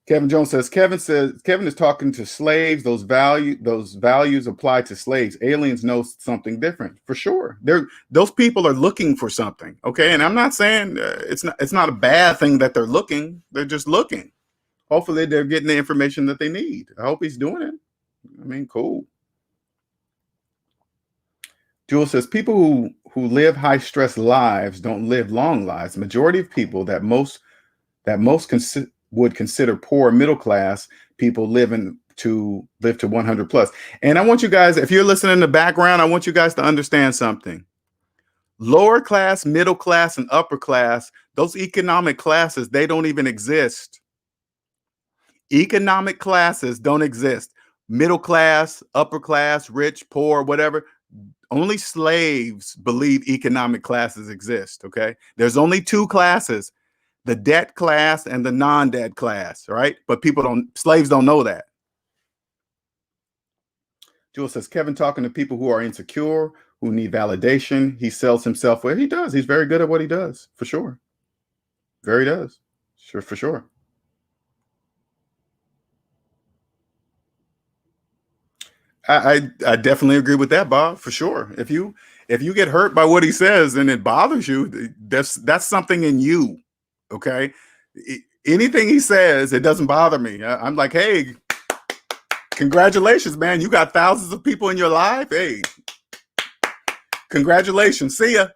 Kevin Jones says, Kevin is talking to slaves. Those values apply to slaves. Aliens know something different for sure. Those people are looking for something. Okay. And I'm not saying it's not a bad thing that they're looking. They're just looking. Hopefully they're getting the information that they need. I hope he's doing it. I mean, cool. Jewel says, people who live high stress lives don't live long lives. Majority of people that most would consider poor middle class people live to 100 plus. And I want you guys, if you're listening in the background, I want you guys to understand something. Lower class, middle class, and upper class, those economic classes, they don't even exist. Economic classes don't exist. Middle class, upper class, rich, poor, whatever. Only slaves believe economic classes exist. Okay. There's only two classes, the debt class and the non-debt class. Right. But slaves don't know that. Jewel says, Kevin talking to people who are insecure, who need validation. He sells himself. Well, he does. He's very good at what he does, for sure. Very does. Sure, for sure. I definitely agree with that, Bob, for sure. If you get hurt by what he says and it bothers you, that's something in you. Okay. Anything he says, it doesn't bother me. I'm like, hey, congratulations, man. You got thousands of people in your life. Hey, congratulations. See ya.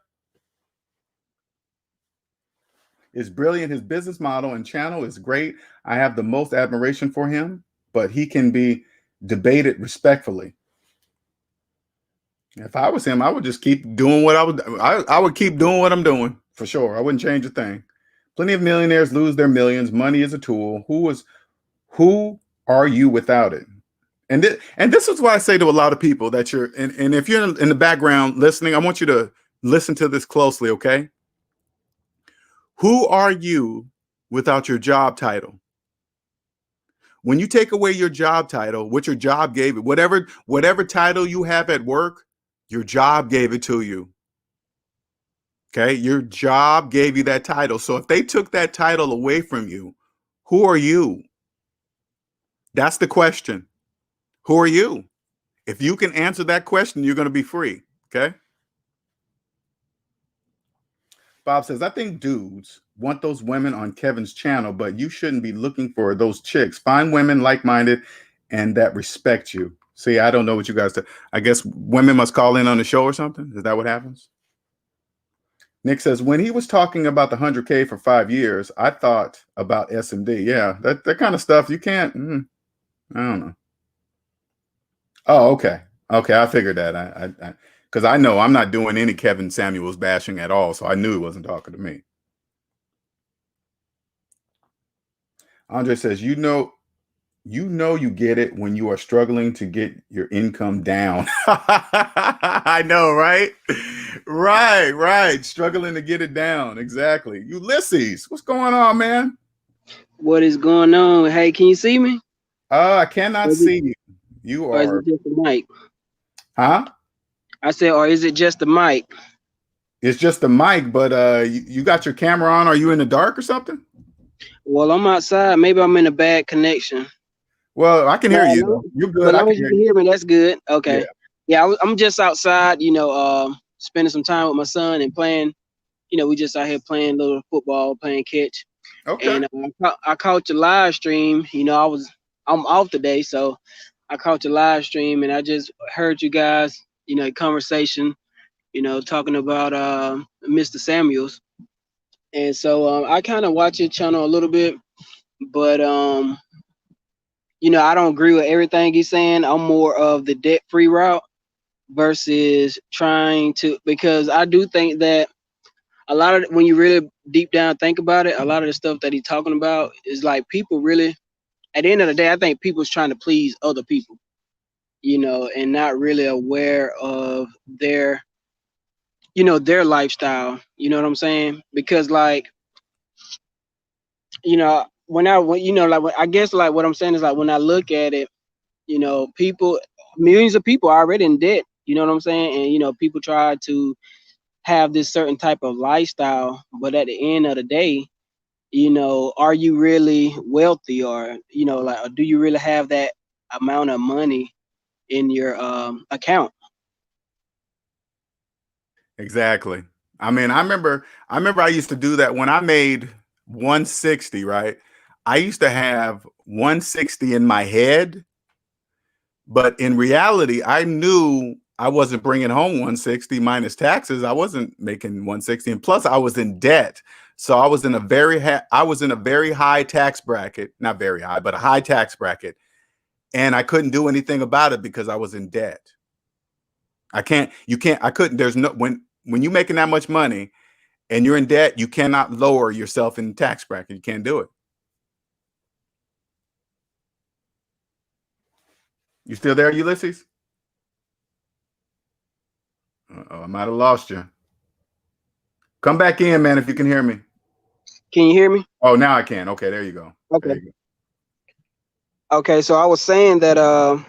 It's brilliant. His business model and channel is great. I have the most admiration for him, but he can be debated respectfully. If I was him, I would just keep doing what I would keep doing what I'm doing, for sure. I wouldn't change a thing. Plenty of millionaires lose their millions. Money is a tool. Who are you without it? And this is why I say to a lot of people that and if you're in the background listening, I want you to listen to this closely, okay? Who are you without your job title? when you take away your job title, what your job gave it, whatever title you have at work, your job gave it to you. Okay, your job gave you that title. So if they took that title away from you, who are you? That's the question. Who are you? If you can answer that question, you're going to be free. Okay. Bob says, I think dudes want those women on Kevin's channel, but you shouldn't be looking for those chicks. Find women like-minded and that respect you. See, I don't know what you guys do. I guess women must call in on the show or something. Is that what happens? Nick says, when he was talking about the 100K for 5 years, I thought about SMD. Yeah, that kind of stuff you can't, I don't know. Oh, okay. Okay, I figured that. Because I know I'm not doing any Kevin Samuels bashing at all, so I knew he wasn't talking to me. Andre says, you get it when you are struggling to get your income down. I know, right? Right. Struggling to get it down. Exactly. Ulysses, what's going on, man? What is going on? Hey, can you see me? I cannot see you. You or are. Is it just the mic? Huh? I said, or is it just the mic? It's just the mic, but you got your camera on. Are you in the dark or something? Well, I'm outside. Maybe I'm in a bad connection. Well, I can hear you though. You're good. As long as you can hear me, that's good. Okay. Yeah, I'm just outside, spending some time with my son and playing. We just out here playing a little football, playing catch. Okay. And I caught your live stream. I'm off today, so I caught your live stream, and I just heard you guys, conversation, talking about Mr. Samuels. And so I kind of watch your channel a little bit, but I don't agree with everything he's saying. I'm more of the debt-free route versus trying to, because I do think that a lot of, when you really deep down think about it, a lot of the stuff that he's talking about is like people really, at the end of the day, I think people's trying to please other people, and not really aware of their lifestyle. You know what I'm saying? Because like, I guess like what I'm saying is like when I look at it, people, millions of people are already in debt. You know what I'm saying? And people try to have this certain type of lifestyle, but at the end of the day, are you really wealthy, or like, do you really have that amount of money in your account? Exactly. I mean, I remember I used to do that when I made 160, right? I used to have 160 in my head, but in reality, I knew I wasn't bringing home 160 minus taxes. I wasn't making 160, and plus I was in debt. So I was in a very high tax bracket, not very high, but a high tax bracket, and I couldn't do anything about it because I was in debt. I couldn't. There's no, when you're making that much money and you're in debt, you cannot lower yourself in the tax bracket. You can't do it. You still there, Ulysses? Uh-oh, I might have lost you. Come back in, man, if you can hear me. Can you hear me? Oh, now I can. Okay, there you go. Okay. There you go. Okay, so I was saying that I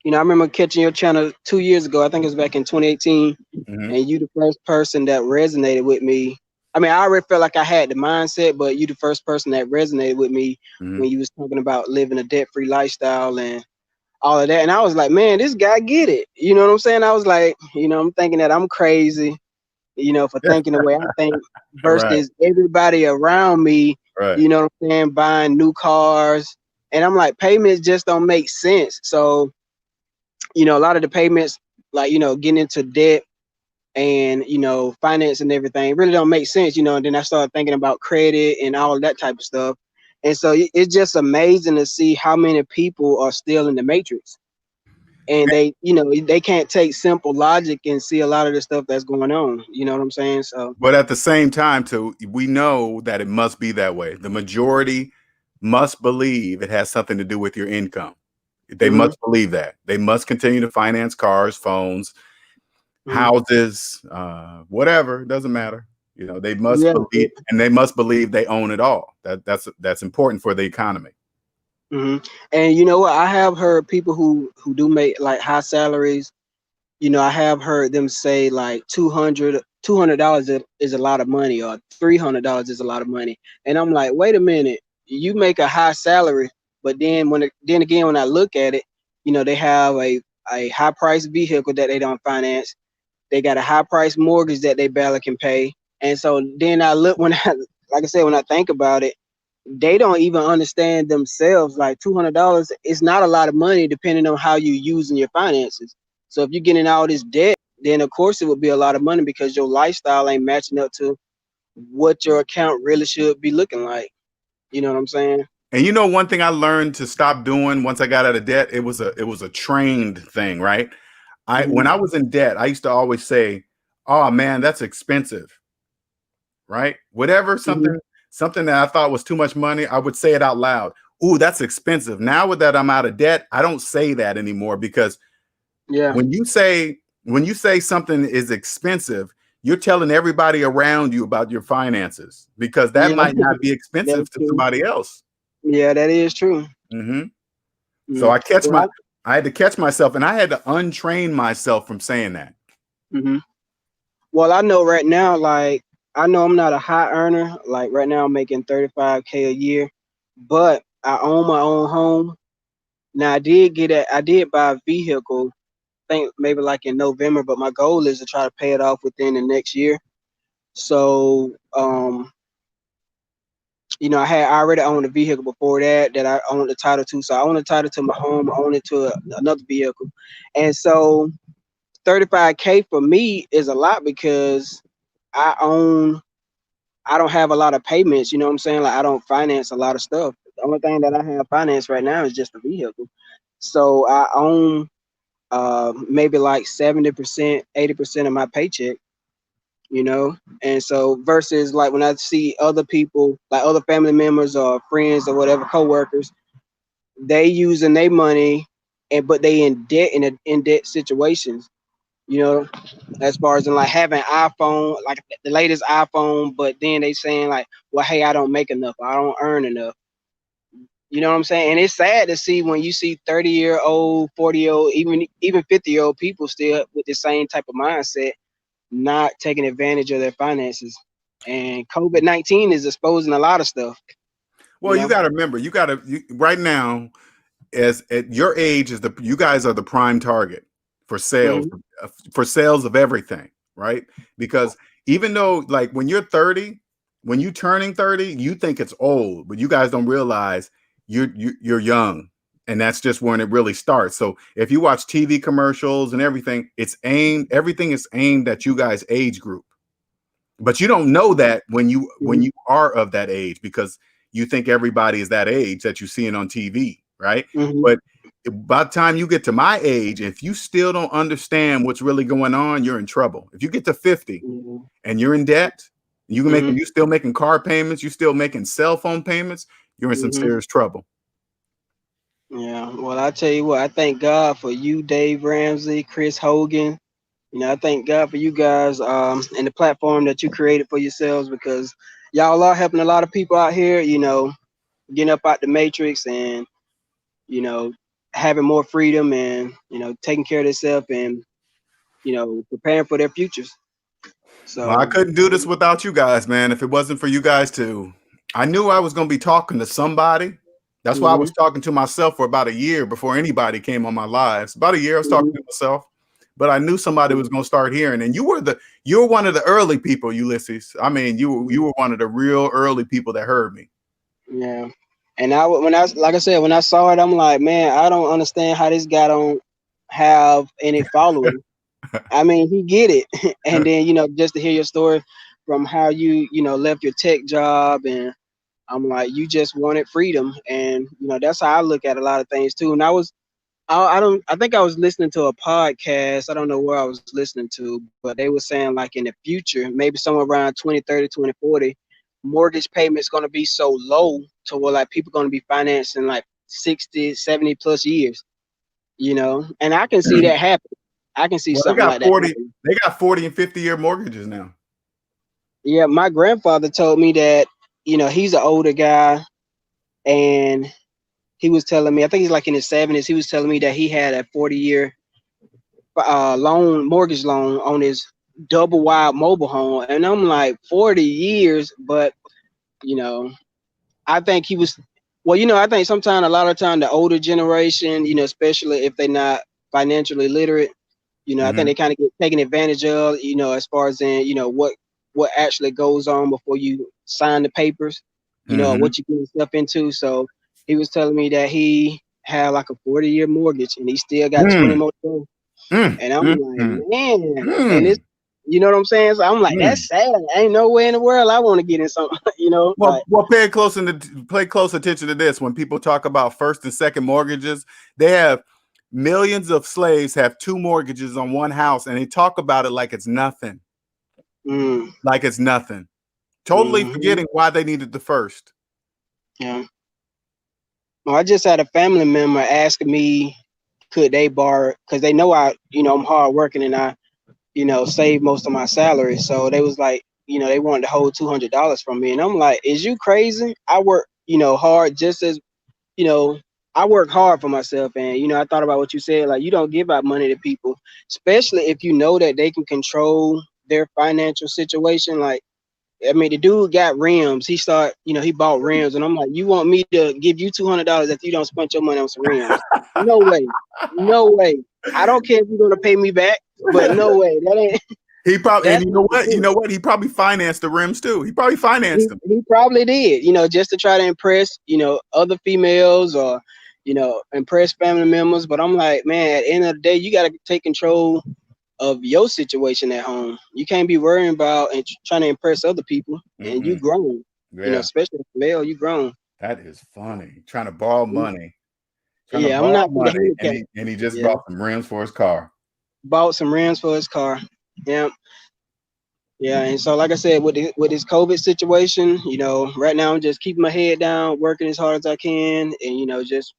remember catching your channel 2 years ago. I think it was back in 2018, and you the first person that resonated with me. I mean, I already felt like I had the mindset, but you the first person that resonated with me when you was talking about living a debt-free lifestyle and all of that. And I was like, man, this guy get it. You know what I'm saying? I was like, I'm thinking that I'm crazy, for thinking the way I think versus everybody around me, you know what I'm saying, buying new cars. And I'm like, payments just don't make sense. So, a lot of the payments, like, getting into debt and, finance and everything really don't make sense, and then I started thinking about credit and all of that type of stuff. And so it's just amazing to see how many people are still in the matrix, and they can't take simple logic and see a lot of the stuff that's going on. You know what I'm saying? So, but at the same time, too, we know that it must be that way. The majority must believe it has something to do with your income. They must believe that. They must continue to finance cars, phones, houses, whatever. It doesn't matter. They must believe, and they must believe they own it all. That's important for the economy. And you know what? I have heard people who do make like high salaries. You know, I have heard them say like $200 is a lot of money, or $300 is a lot of money. And I'm like, wait a minute, you make a high salary, but then then again, when I look at it, you know, they have a high price vehicle that they don't finance. They got a high price mortgage that they barely can pay. And so then I look like I said, when I think about it, they don't even understand themselves. Like $200 is not a lot of money depending on how you're using your finances. So if you're getting all this debt, then of course it would be a lot of money because your lifestyle ain't matching up to what your account really should be looking like. You know what I'm saying? And you know, one thing I learned to stop doing once I got out of debt, it was a trained thing, right? When I was in debt, I used to always say, "Oh man, that's expensive," right? Whatever, something that I thought was too much money, I would say it out loud. Ooh, that's expensive. Now with that I'm out of debt, I don't say that anymore, because when you say something is expensive, you're telling everybody around you about your finances, because that might not be expensive to somebody else. Yeah, that is true. So I had to catch myself, and I had to untrain myself from saying that. Well, I know right now, like, I know I'm not a high earner. Like right now I'm making $35K a year, but I own my own home. Now I did buy a vehicle, I think maybe like in November, but my goal is to try to pay it off within the next year. So you know, I already owned a vehicle before that I owned the title to. So I own the title to my home, I own it to another vehicle. And so 35K for me is a lot because I don't have a lot of payments, you know what I'm saying? Like I don't finance a lot of stuff. The only thing that I have financed right now is just the vehicle. So I own maybe like 70%, 80% of my paycheck, you know? And so versus like when I see other people, like other family members or friends or whatever, coworkers, they using their money but they in debt in debt situations, you know, as far as in like having iPhone, like the latest iPhone, but then they saying like, well, hey, I don't make enough, I don't earn enough. You know what I'm saying? And it's sad to see when you see 30-year-old, 40-year-old, even 50-year-old people still with the same type of mindset, not taking advantage of their finances. And COVID-19 is exposing a lot of stuff. Well, you got to remember, right now, as at your age, you guys are the prime target for sales, for sales of everything, right? Because even though, like, when you're 30, when you turning 30, you think it's old, but you guys don't realize you're young, and that's just when it really starts. So if you watch TV commercials and everything, everything is aimed at you guys' age group. But you don't know that when you are of that age, because you think everybody is that age that you're seeing on TV, right? But by the time you get to my age, if you still don't understand what's really going on, you're in trouble. If you get to 50 and you're in debt, you still making car payments, you're still making cell phone payments, you're in some serious trouble. Yeah, well, I tell you what, I thank God for you, Dave Ramsey, Chris Hogan. You know, I thank God for you guys and the platform that you created for yourselves, because y'all are helping a lot of people out here, you know, getting up out the matrix and, you know, having more freedom and, you know, taking care of themselves and, you know, preparing for their futures. So well, I couldn't do this without you guys, man. If it wasn't for you guys too, I knew I was going to be talking to somebody. That's why I was talking to myself for about a year before anybody came on my lives. About a year I was talking to myself, but I knew somebody was going to start hearing. And you were one of the early people, Ulysses. I mean, you were one of the real early people that heard me. Yeah. And like I said, when I saw it, I'm like, man, I don't understand how this guy don't have any following. I mean, he get it. And then, you know, just to hear your story from how you know, left your tech job, and I'm like, you just wanted freedom. And, you know, that's how I look at a lot of things too. And I think I was listening to a podcast. I don't know where I was listening to, but they were saying like in the future, maybe somewhere around 2030, 2040, mortgage payments going to be so low to where like people going to be financing like 60, 70 plus years, you know, and I can see that happen. I can see something like that. They got 40 and 50-year mortgages now. Yeah. My grandfather told me that, you know, he's an older guy and he was telling me, I think he's like in his 70s. He was telling me that he had a 40-year mortgage loan on his double wide mobile home, and I'm like 40 years, but you know, I think he was. Well, I think sometimes a lot of time the older generation, especially if they're not financially literate, I think they kind of get taken advantage of, as far as in, what actually goes on before you sign the papers, what you get yourself into. So he was telling me that he had like a 40-year mortgage and he still got 20 more to go. And I'm like, man, and it's, you know what I'm saying? So I'm like, that's sad. Ain't no way in the world I want to get in something, Well, pay close attention to this. When people talk about first and second mortgages, they have millions of slaves have 2 mortgages on one house, and they talk about it like it's nothing. Like it's nothing. Totally forgetting why they needed the first. Yeah. Well, I just had a family member asking me, could they borrow, because they know I'm hardworking and I, save most of my salary. So they was like, they wanted to hold $200 from me. And I'm like, is you crazy? I work, hard just as, I work hard for myself. And, I thought about what you said, like, you don't give out money to people, especially if you know that they can control their financial situation. Like, I mean, the dude got rims. He bought rims. And I'm like, you want me to give you $200 if you don't spend your money on some rims? No way. No way. I don't care if you're going to pay me back, but no way. That ain't. He probably, and you know what? He probably financed the rims too. He probably financed them. He probably did, just to try to impress, other females or, impress family members. But I'm like, man, at the end of the day, you got to take control of your situation at home. You can't be worrying about and trying to impress other people. And you grown, especially male, you grown. That is funny. Trying to borrow money. I'm not money, and he just bought some rims for his car. Bought some rims for his car. Yeah. Yeah. And so, like I said, with this COVID situation, right now I'm just keeping my head down, working as hard as I can, and just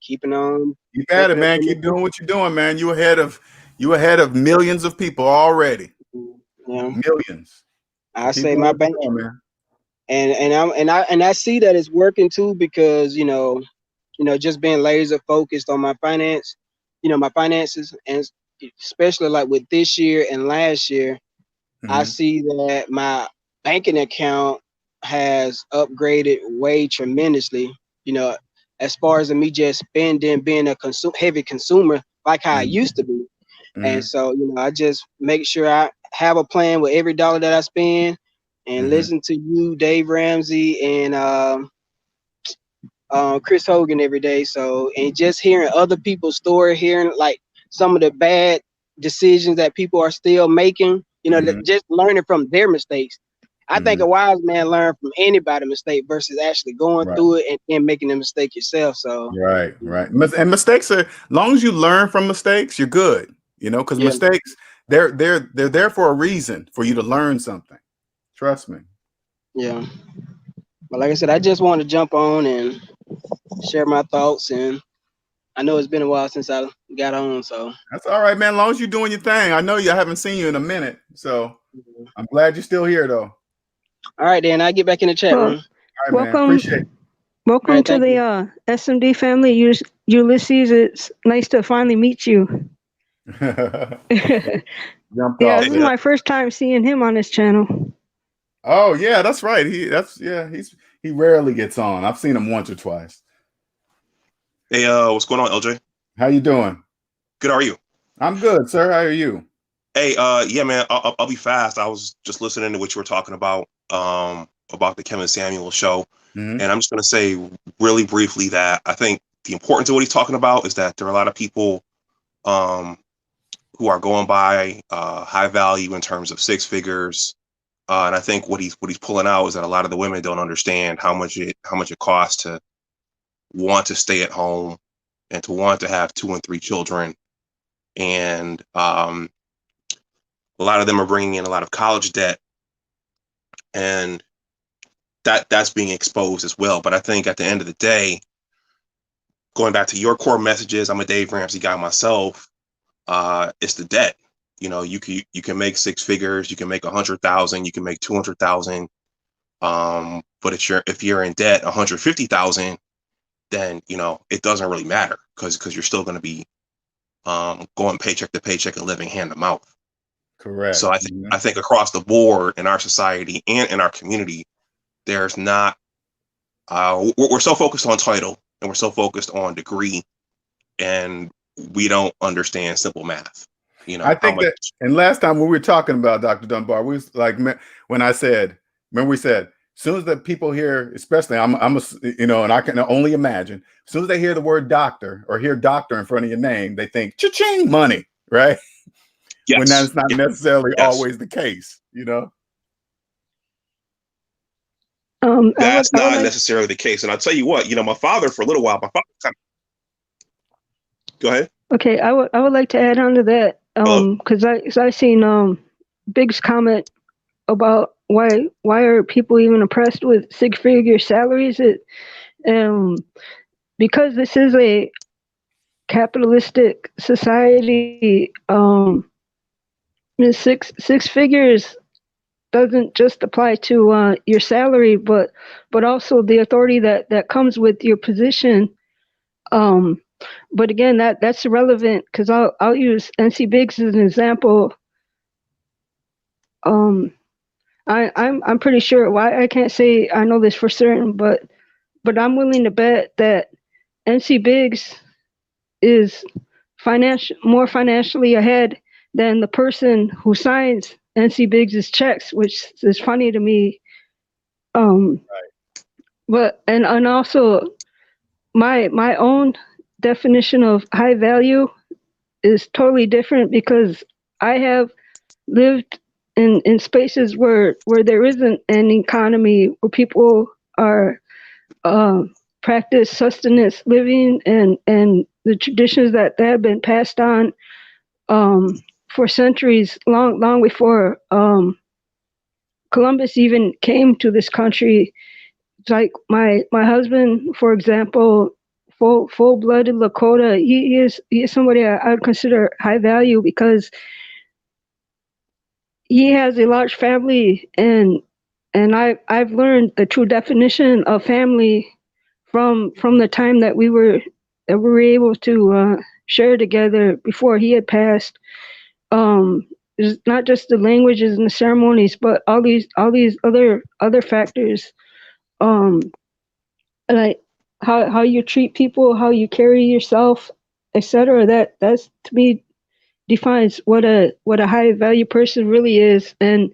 keeping on. Keep at it, man. Keep doing what you're doing, man. You ahead of millions of people already. Yeah. Millions. I say my bank, man. And I see that it's working too, because just being laser focused on my finances, and especially like with this year and last year, I see that my banking account has upgraded way tremendously, as far as me just spending, being a heavy consumer like how I used to be. And so, I just make sure I have a plan with every dollar that I spend, and listen to you, Dave Ramsey, and Chris Hogan every day. So, and just hearing other people's story, hearing like some of the bad decisions that people are still making, just learning from their mistakes. I think a wise man learns from anybody's mistake versus actually going through it and making the mistake yourself. So right. And mistakes are, as long as you learn from mistakes, you're good. Because mistakes, they're there for a reason, for you to learn something. Trust me. Yeah. But like I said, I just want to jump on and share my thoughts, and I know it's been a while since I got on, so that's all right, man. As long as you're doing your thing. I know I haven't seen you in a minute, so I'm glad you're still here, though. All right, then I'll get back in the chat room. All right, welcome, man. Appreciate it. Welcome to the SMD family, Ulysses. It's nice to finally meet you. Yeah, this is my first time seeing him on this channel. Oh yeah, that's right. He rarely gets on. I've seen him once or twice. Hey, what's going on, LJ? How you doing? Good. How are you? I'm good, sir. How are you? Hey, yeah, man. I'll be fast. I was just listening to what you were talking about the Kevin Samuels show, and I'm just going to say really briefly that I think the importance of what he's talking about is that there are a lot of people who are going by high value in terms of 6 figures. And I think what he's pulling out is that a lot of the women don't understand how much it costs to want to stay at home and to want to have 2 and 3 children. And a lot of them are bringing in a lot of college debt, and that's being exposed as well. But I think at the end of the day, going back to your core messages, I'm a Dave Ramsey guy myself. It's the debt. You can make 6 figures, you can make 100,000, you can make 200,000. But if you're in debt 150,000, then, you know, it doesn't really matter because you're still going to be going paycheck to paycheck and living hand to mouth. Correct. So I think across the board in our society and in our community, there's not, we're so focused on title and we're so focused on degree, and we don't understand simple math. You know, I think that, and last time when we were talking about Dr. Dunbar, we was like, when I said, remember we said, as soon as the people hear, especially I'm a, you know, and I can only imagine, as soon as they hear the word doctor or hear doctor in front of your name, they think cha-ching money, right? Yes. When that's not necessarily always the case, you know? That's not necessarily the case. And I'll tell you what, you know, my father, for a little while, go ahead. Okay, I would like to add on to that, because I seen Big's comment about why are people even oppressed with six-figure salaries? Because this is a capitalistic society, six figures doesn't just apply to your salary, but also the authority that comes with your position. But again, that's irrelevant because I'll use NC Biggs as an example. I'm pretty sure. Why I can't say I know this for certain, but I'm willing to bet that NC Biggs is more financially ahead than the person who signs NC Biggs's checks, which is funny to me. Right. But and also my own definition of high value is totally different because I have lived in spaces where there isn't an economy, where people are practice sustenance living and the traditions that have been passed on for centuries, long before Columbus even came to this country. It's like my husband, for example, full-blooded Lakota. He is somebody I would consider high value because he has a large family, and I've learned the true definition of family from the time that we were able to share together before he had passed. It's not just the languages and the ceremonies, but all these other factors, like how you treat people, how you carry yourself, etc. That's to me defines what a high value person really is, and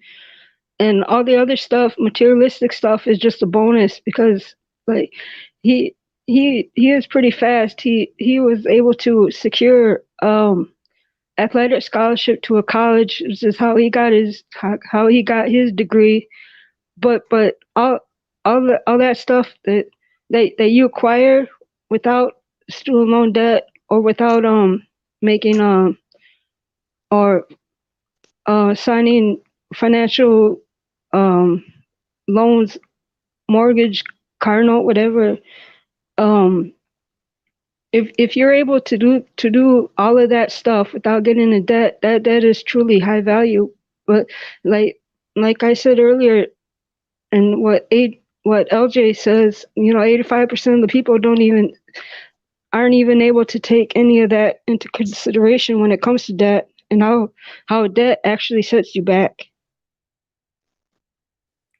all the other stuff, materialistic stuff, is just a bonus because like he is pretty fast. He was able to secure athletic scholarship to a college, which is how he got his degree. But all that stuff that you acquire without student loan debt or without making or signing financial loans, mortgage, car note, whatever. If you're able to do all of that stuff without getting in debt, that is truly high value. But like I said earlier, and what LJ says, 85% of the people aren't even able to take any of that into consideration when it comes to debt and how debt actually sets you back.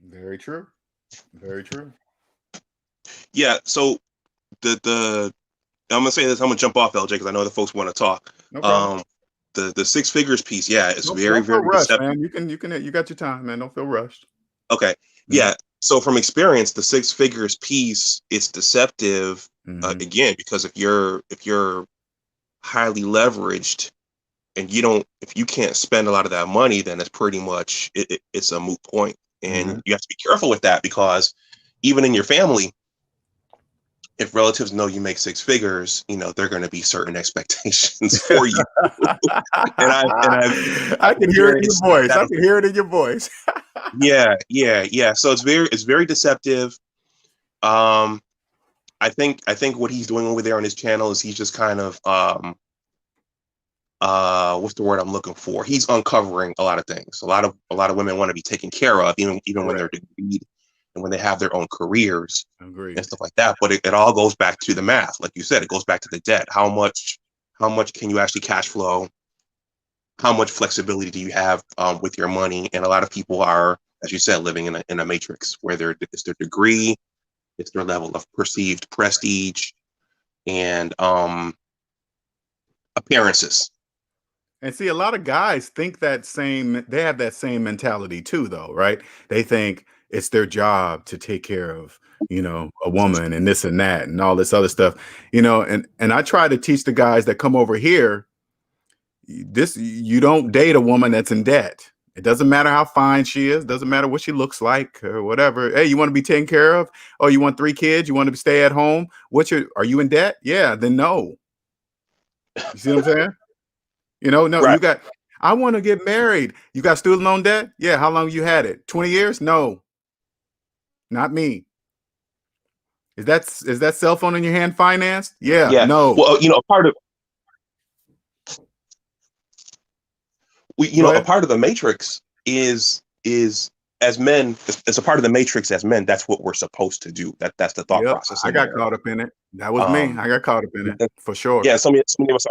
Very true. Very true. Yeah. So the I'm gonna say this. I'm gonna jump off, LJ, because I know the folks want to talk. No problem. The six figures piece, yeah, it's don't very feel rushed, deceptive. man. You got your time, man. Don't feel rushed. Okay. Yeah. So from experience, the six figures piece, it's deceptive again, because if you're highly leveraged and if you can't spend a lot of that money, then it's pretty much it's a moot point. And you have to be careful with that, because even in your family, if relatives know you make six figures, they're going to be certain expectations for you. and I can hear it in your voice. I can hear it in your voice. Yeah. So it's very deceptive. I think what he's doing over there on his channel is he's just kind of what's the word I'm looking for? He's uncovering a lot of things. A lot of women want to be taken care of, even when they're degreed, and when they have their own careers Agreed. and stuff like that. But it all goes back to the math. Like you said, it goes back to the debt. How much can you actually cash flow? How much flexibility do you have with your money? And a lot of people are, as you said, living in a matrix where it's their degree, it's their level of perceived prestige, and appearances. And see, a lot of guys think they have that same mentality too, though, right? They think it's their job to take care of, a woman and this and that and all this other stuff, and I try to teach the guys that come over here, you don't date a woman that's in debt. It doesn't matter how fine she is, doesn't matter what she looks like or whatever. Hey, you want to be taken care of? Oh, you want 3 kids? You want to stay at home? Are you in debt? Yeah, then no. You see what I'm saying? No, Right. I want to get married. You got student loan debt? Yeah. How long you had it? 20 years? No, not me. Is that cell phone in your hand financed? Yeah. Yeah. No. Well, a part of the matrix is as men, it's a part of the matrix as men. That's what we're supposed to do. That's the thought Yep. process. I got caught up in it. That was me. I got caught up in it for sure. Yeah. So many of us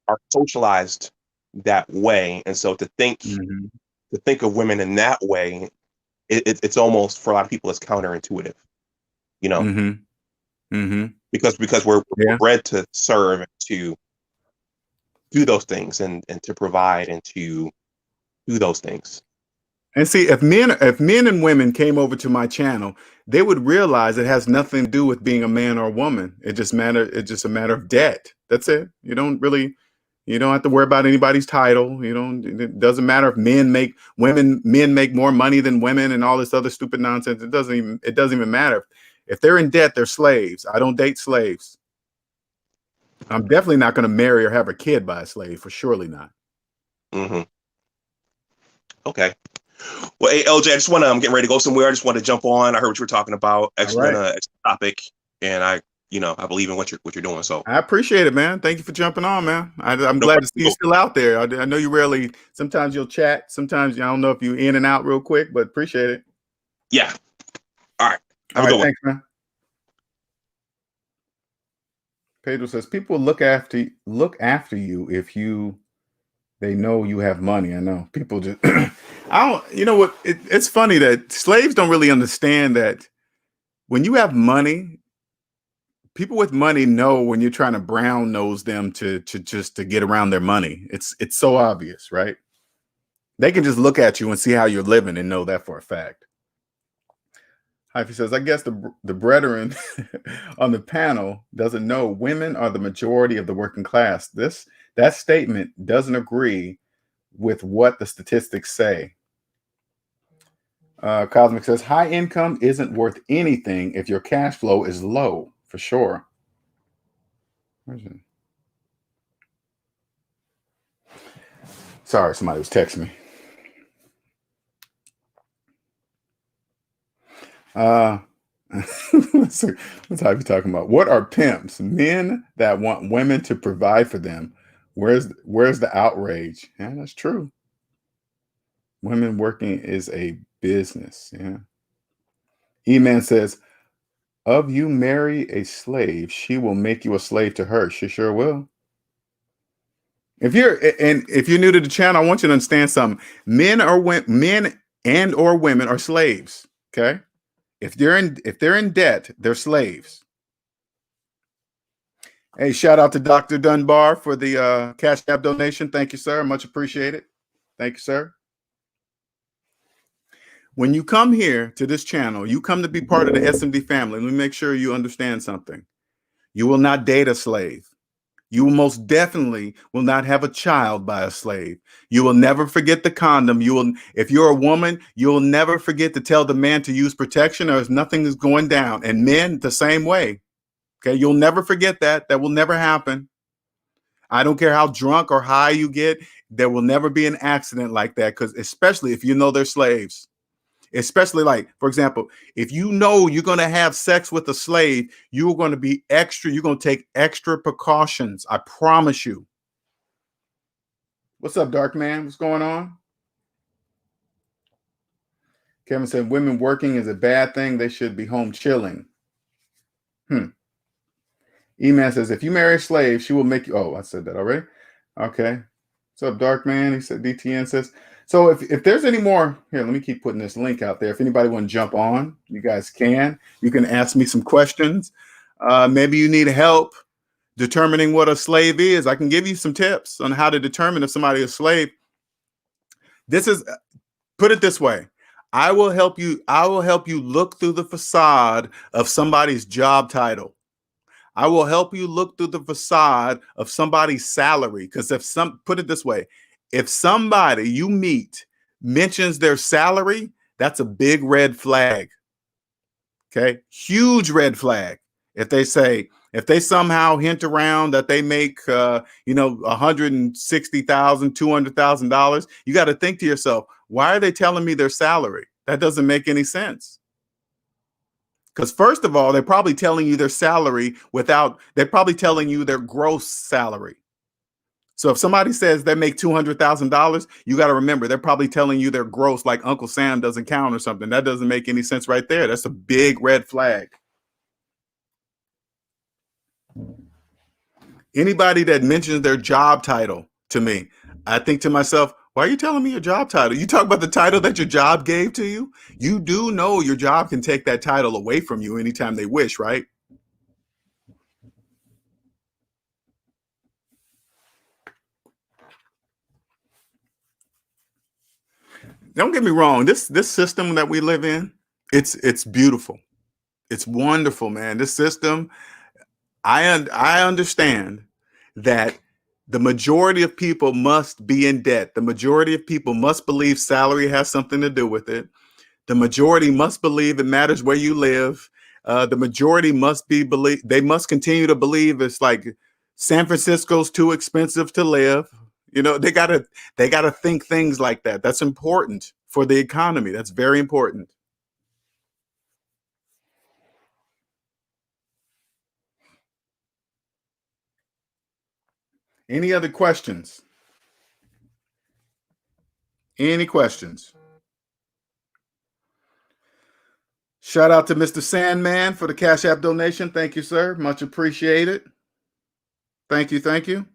are socialized that way. And so to think of women in that way, it's almost, for a lot of people, it's counterintuitive, because we're bred to serve and to do those things and to provide and to do those things. And see, if men and women came over to my channel, they would realize it has nothing to do with being a man or a woman. It's just a matter of debt. That's it. You don't have to worry about anybody's title. It doesn't matter if men make more money than women and all this other stupid nonsense. It doesn't even matter. If they're in debt, they're slaves. I don't date slaves. I'm definitely not going to marry or have a kid by a slave, for surely not. Okay. Well, hey, LJ, I just want to, I'm getting ready to go somewhere. I just want to jump on. I heard what you were talking about. Excellent topic. And I believe in what you're doing. So I appreciate it, man. Thank you for jumping on, man. I'm glad to see you still out there. I know you sometimes you'll chat. Sometimes I don't know if you're in and out real quick, but appreciate it. Yeah. All right. Have a good one. Thanks, man. Pedro says people look after you if they know you have money. I know people just it's funny that slaves don't really understand that when you have money, people with money know when you're trying to brown nose them to get around their money. It's so obvious, right? They can just look at you and see how you're living and know that for a fact. Hyphy says, I guess the brethren on the panel doesn't know women are the majority of the working class. That statement doesn't agree with what the statistics say. Cosmic says, high income isn't worth anything if your cash flow is low, for sure. Sorry, somebody was texting me. What's Hyphy talking about? What are pimps? Men that want women to provide for them. Where's the outrage? Yeah, that's true. Women working is a business. Yeah. E-Man says, of you marry a slave, she will make you a slave to her. She sure will. If you're new to the channel, I want you to understand something. Men and or women are slaves. Okay. If they're in debt, they're slaves. Hey, shout out to Dr. Dunbar for the CashApp donation. Thank you, sir. Much appreciated. Thank you, sir. When you come here to this channel, you come to be part of the SMD family. Let me make sure you understand something. You will not date a slave. You most definitely will not have a child by a slave. You will never forget the condom. If you're a woman, you'll never forget to tell the man to use protection or nothing is going down. And men, the same way. Okay, you'll never forget that. That will never happen. I don't care how drunk or high you get. There will never be an accident like that, because especially if you know they're slaves. Especially, like, for example, if you know you're going to have sex with a slave, you're going to be extra. You're going to take extra precautions. I promise you. What's up, Dark Man? What's going on? Kevin said, women working is a bad thing. They should be home chilling. E-Man says, if you marry a slave, she will make you. Oh, I said that already. Okay. What's up, Dark Man? He said, DTN says, so if there's any more, here, let me keep putting this link out there. If anybody want to jump on, you guys can. You can ask me some questions. Maybe you need help determining what a slave is. I can give you some tips on how to determine if somebody is a slave. This is, put it this way. I will help you look through the facade of somebody's job title. I will help you look through the facade of somebody's salary. Because put it this way, if somebody you meet mentions their salary, that's a big red flag. Okay. Huge red flag. If they somehow hint around that they make, $160,000, $200,000, you got to think to yourself, why are they telling me their salary? That doesn't make any sense. Because first of all, they're probably telling you their salary they're probably telling you their gross salary. So if somebody says they make $200,000, you got to remember, they're probably telling you their gross, like Uncle Sam doesn't count or something. That doesn't make any sense right there. That's a big red flag. Anybody that mentions their job title to me, I think to myself, why are you telling me your job title? You talk about the title that your job gave to you. You do know your job can take that title away from you anytime they wish, right? Don't get me wrong. This system that we live in, it's beautiful. It's wonderful, man. This system, I understand that the majority of people must be in debt. The majority of people must believe salary has something to do with it. The majority must believe it matters where you live. The majority must continue to believe it's like San Francisco's too expensive to live. They gotta think things like that. That's important for the economy. That's very important. Any other questions? Any questions? Shout out to Mr. Sandman for the Cash App donation. Thank you, sir. Much appreciated. Thank you. Thank you.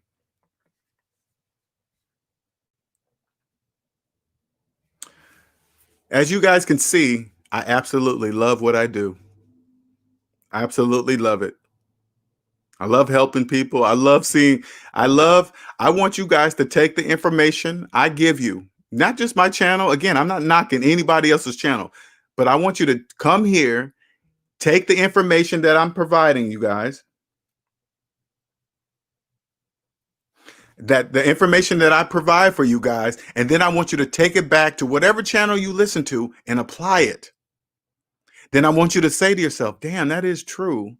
As you guys can see, I absolutely love what I do. I absolutely love it. I love helping people. I want you guys to take the information I give you, not just my channel. Again, I'm not knocking anybody else's channel, but I want you to come here, take the information that I'm providing you guys, that the information that I provide for you guys, and then I want you to take it back to whatever channel you listen to and apply it. Then I want you to say to yourself, damn, that is true.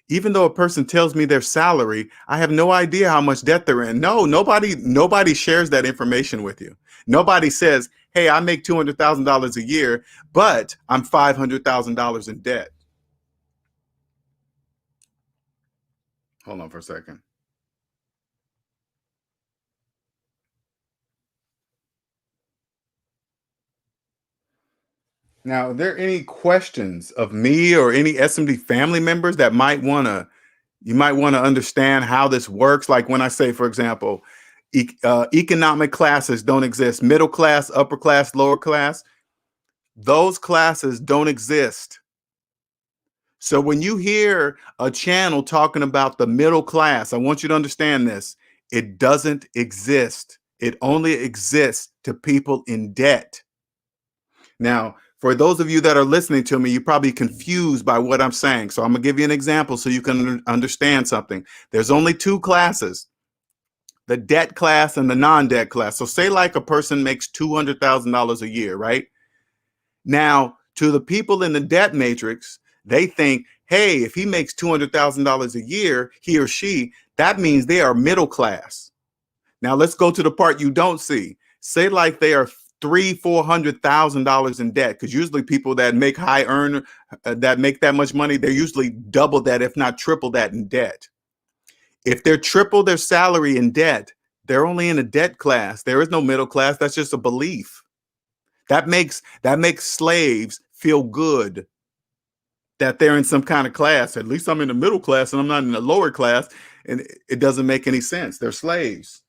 Even though a person tells me their salary, I have no idea how much debt they're in. No, nobody shares that information with you. Nobody says, hey, I make $200,000 a year, but I'm $500,000 in debt. Hold on for a second. Now, are there any questions of me or any SMD family members that you might want to understand how this works? Like when I say, for example, economic classes don't exist. Middle class, upper class, lower class. Those classes don't exist. So when you hear a channel talking about the middle class, I want you to understand this. It doesn't exist. It only exists to people in debt. Now, for those of you that are listening to me, you're probably confused by what I'm saying. So I'm going to give you an example so you can understand something. There's only two classes, the debt class and the non-debt class. So say like a person makes $200,000 a year, right? Now, to the people in the debt matrix, they think, hey, if he makes $200,000 a year, he or she, that means they are middle class. Now let's go to the part you don't see. Say like they are $300,000-$400,000 in debt, because usually people that make that make that much money, they're usually double that, if not triple that, in debt. If they're triple their salary in debt, they're only in a debt class. There is no middle class. That's just a belief. That makes slaves feel good that they're in some kind of class. At least I'm in the middle class and I'm not in the lower class. And it doesn't make any sense. They're slaves.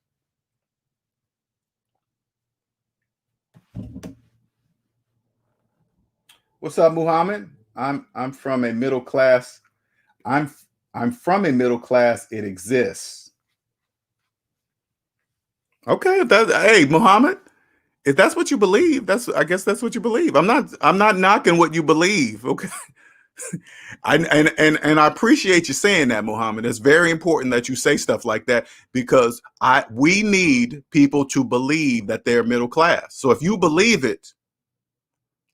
What's up, Muhammad? I'm from a middle class. I'm from a middle class. It exists. Okay, hey, Muhammad, if that's what you believe, I guess that's what you believe. I'm not knocking what you believe. Okay. And I appreciate you saying that, Muhammad. It's very important that you say stuff like that, because we need people to believe that they're middle class. So if you believe it,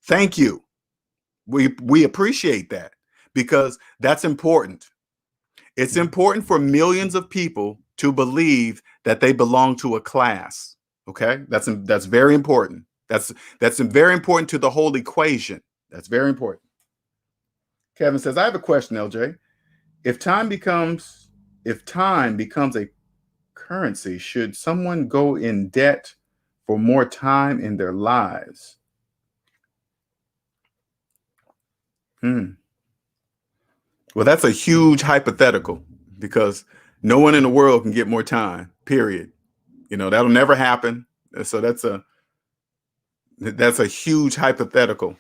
thank you. We appreciate that, because that's important. It's important for millions of people to believe that they belong to a class. Okay, that's very important. That's very important to the whole equation. That's very important. Kevin says, I have a question, LJ. If time becomes a currency, should someone go in debt for more time in their lives? Well, that's a huge hypothetical, because no one in the world can get more time, period. That'll never happen. So that's a huge hypothetical.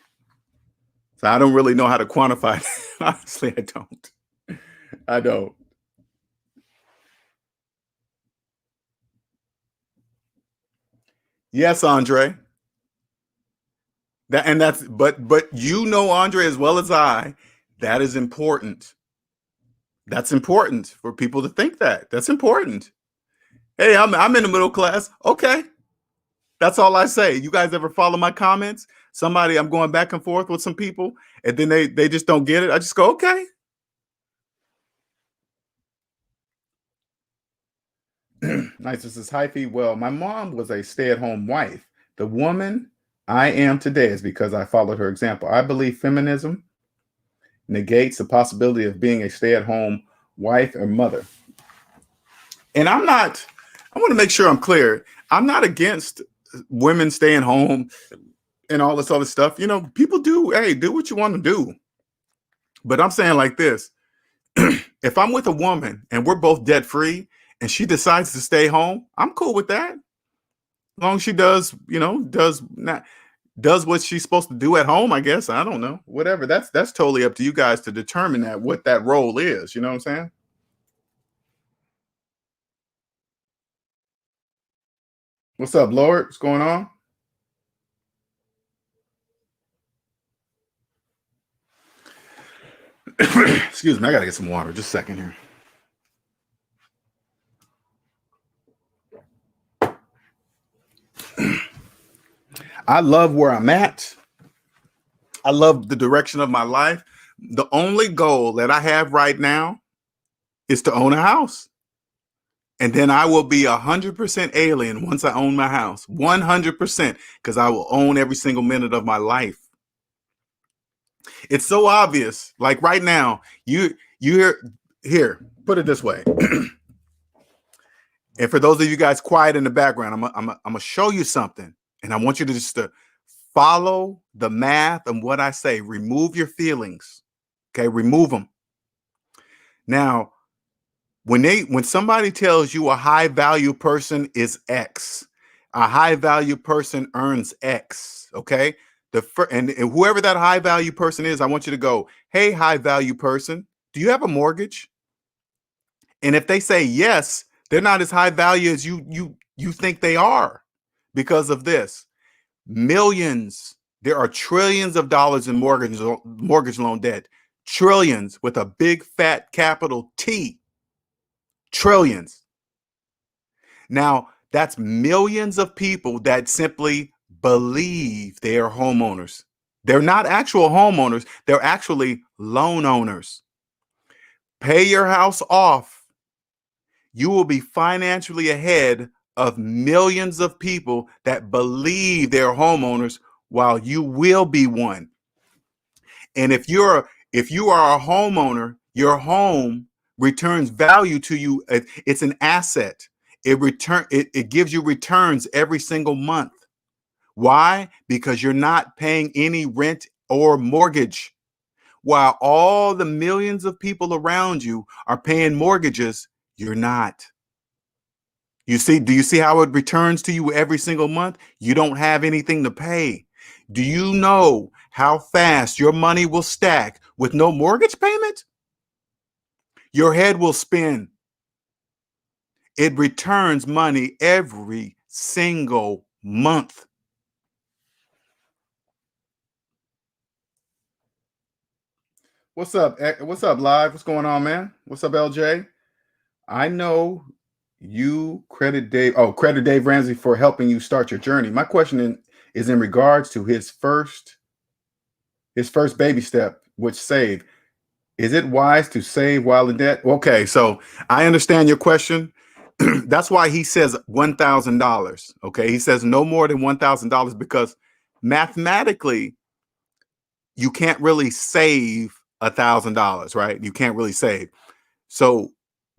So I don't really know how to quantify it. Honestly, I don't. Yes, Andre. But Andre, as well as I, that is important. That's important for people to think that. That's important. Hey, I'm in the middle class. Okay. That's all I say. You guys ever follow my comments? I'm going back and forth with some people, and then they just don't get it. I just go, okay. Nice. This is hyphy. Well, my mom was a stay-at-home wife. The woman I am today is because I followed her example. I believe feminism negates the possibility of being a stay-at-home wife or mother. And I want to make sure I'm clear. I'm not against women staying home and all this other stuff. People do what you want to do. But I'm saying like this. If I'm with a woman and we're both debt free and she decides to stay home, I'm cool with that. As long as she does what she's supposed to do at home, I guess. I don't know. Whatever. That's totally up to you guys to determine what that role is. You know what I'm saying? What's up, Lord? What's going on? Excuse me, I gotta get some water. Just a second here. I love where I'm at. I love the direction of my life. The only goal that I have right now is to own a house. And then I will be 100% alien once I own my house. 100%, because I will own every single minute of my life. It's so obvious. Like right now, you here, put it this way. And for those of you guys quiet in the background, I'm gonna show you something. And I want you to just follow the math and what I say. Remove your feelings. Okay, remove them. Now, when somebody tells you a high value person is X, a high value person earns X. Okay, and whoever that high value person is, I want you to go, hey, high value person, do you have a mortgage? And if they say yes, they're not as high value as you think they are, because of this. Millions, there are trillions of dollars in mortgage loan debt. Trillions with a big fat capital T. Trillions. Now, that's millions of people that simply believe they are homeowners. They're not actual homeowners. They're actually loan owners. Pay your house off. You will be financially ahead of millions of people that believe they're homeowners, while you will be one. And if you are a homeowner, your home returns value to you. It's an asset. It gives you returns every single month. Why? Because you're not paying any rent or mortgage. While all the millions of people around you are paying mortgages, you're not. Do you see how it returns to you every single month? You don't have anything to pay. Do you know how fast your money will stack with no mortgage payment? Your head will spin. It returns money every single month. What's up? What's up, Live? What's going on, man? What's up, LJ? I know you credit Dave Ramsey for helping you start your journey. My question is in regards to his first baby step, which save. Is it wise to save while in debt? Okay, so I understand your question. That's why he says $1,000. Okay, he says no more than $1,000 because mathematically, you can't really save $1,000, right? You can't really save. So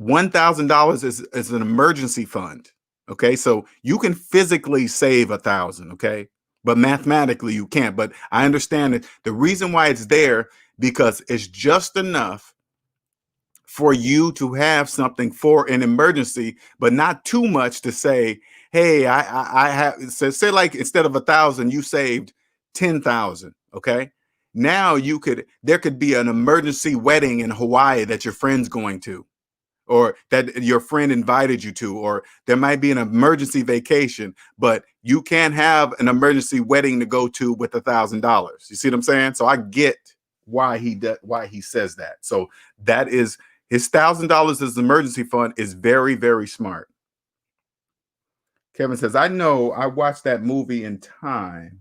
$1,000 is an emergency fund. Okay, so you can physically save 1,000. Okay, but mathematically you can't. But I understand that the reason why it's there because it's just enough for you to have something for an emergency, but not too much to say, hey, I have, so say like instead of 1,000, you saved 10,000. Okay. Now there could be an emergency wedding in Hawaii that your friend's going to, or that your friend invited you to, or there might be an emergency vacation, but you can't have an emergency wedding to go to with $1,000. You see what I'm saying? So I get why he says that. So that is his $1,000 as an emergency fund is very, very smart. Kevin says, I know I watched that movie in Time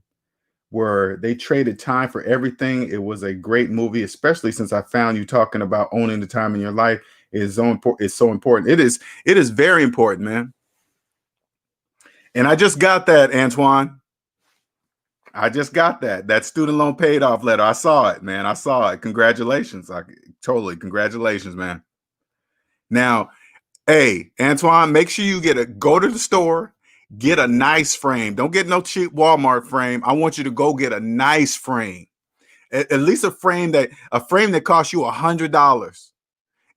where they traded time for everything. It was a great movie, especially since I found you talking about owning the time in your life is so important. It's so important. It is very important, man. And I just got that, Antoine. I just got that student loan paid off letter. I saw it, man. I saw it. Congratulations. Congratulations, man. Now, hey, Antoine, make sure you go to the store, get a nice frame. Don't get no cheap Walmart frame. I want you to go get a nice frame. At least a frame that costs you $100.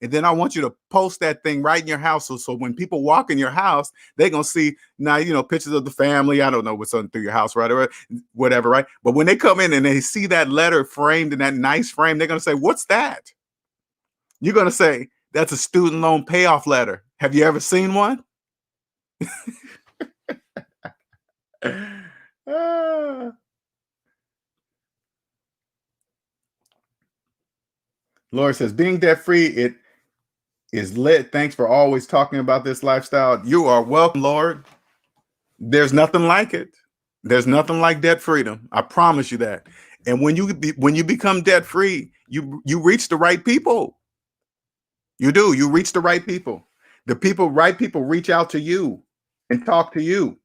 And then I want you to post that thing right in your house. So when people walk in your house, they're going to see now, pictures of the family. I don't know what's on through your house, right? Or whatever, right? But when they come in and they see that letter framed in that nice frame, they're going to say, what's that? You're going to say, that's a student loan payoff letter. Have you ever seen one? Laura says, being debt-free, it is lit. Thanks for always talking about this lifestyle. You are welcome, Lord. There's nothing like it. There's nothing like debt freedom. I promise you that. And when you become debt-free, you reach the right people. You do. You reach the right people. Right people reach out to you and talk to you.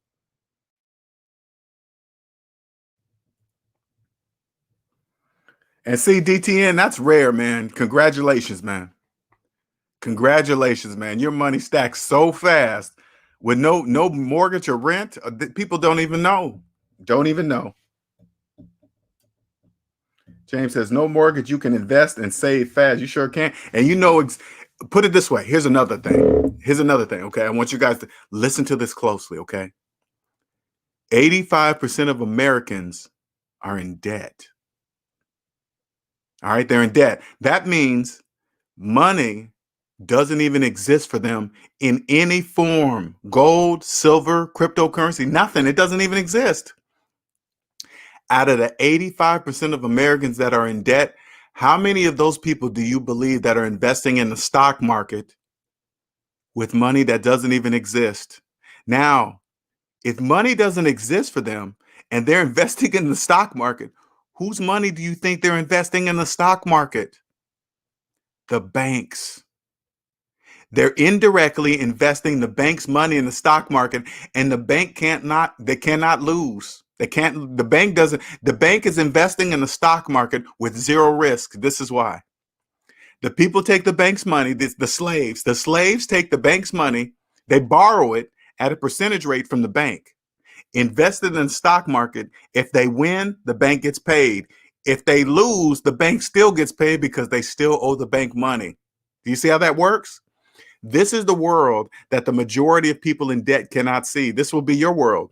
And see, DTN, that's rare, man. Congratulations, man. Congratulations, man. Your money stacks so fast with no mortgage or rent. People don't even know. Don't even know. James says, no mortgage, you can invest and save fast. You sure can. And put it this way. Here's another thing. Okay. I want you guys to listen to this closely. Okay. 85% of Americans are in debt. All right. They're in debt. That means money doesn't even exist for them in any form. Gold, silver, cryptocurrency, nothing. It doesn't even exist. Out of the 85% of Americans that are in debt, how many of those people do you believe that are investing in the stock market with money that doesn't even exist? Now, if money doesn't exist for them and they're investing in the stock market, whose money do you think they're investing in the stock market? The banks. They're indirectly investing the bank's money in the stock market, and the bank cannot lose. The bank is investing in the stock market with zero risk. This is why. The people take the bank's money, the slaves take the bank's money, they borrow it at a percentage rate from the bank. invested in the stock market. If they win, the bank gets paid. If they lose, the bank still gets paid because they still owe the bank money. Do you see how that works? This is the world that the majority of people in debt cannot see. This will be your world.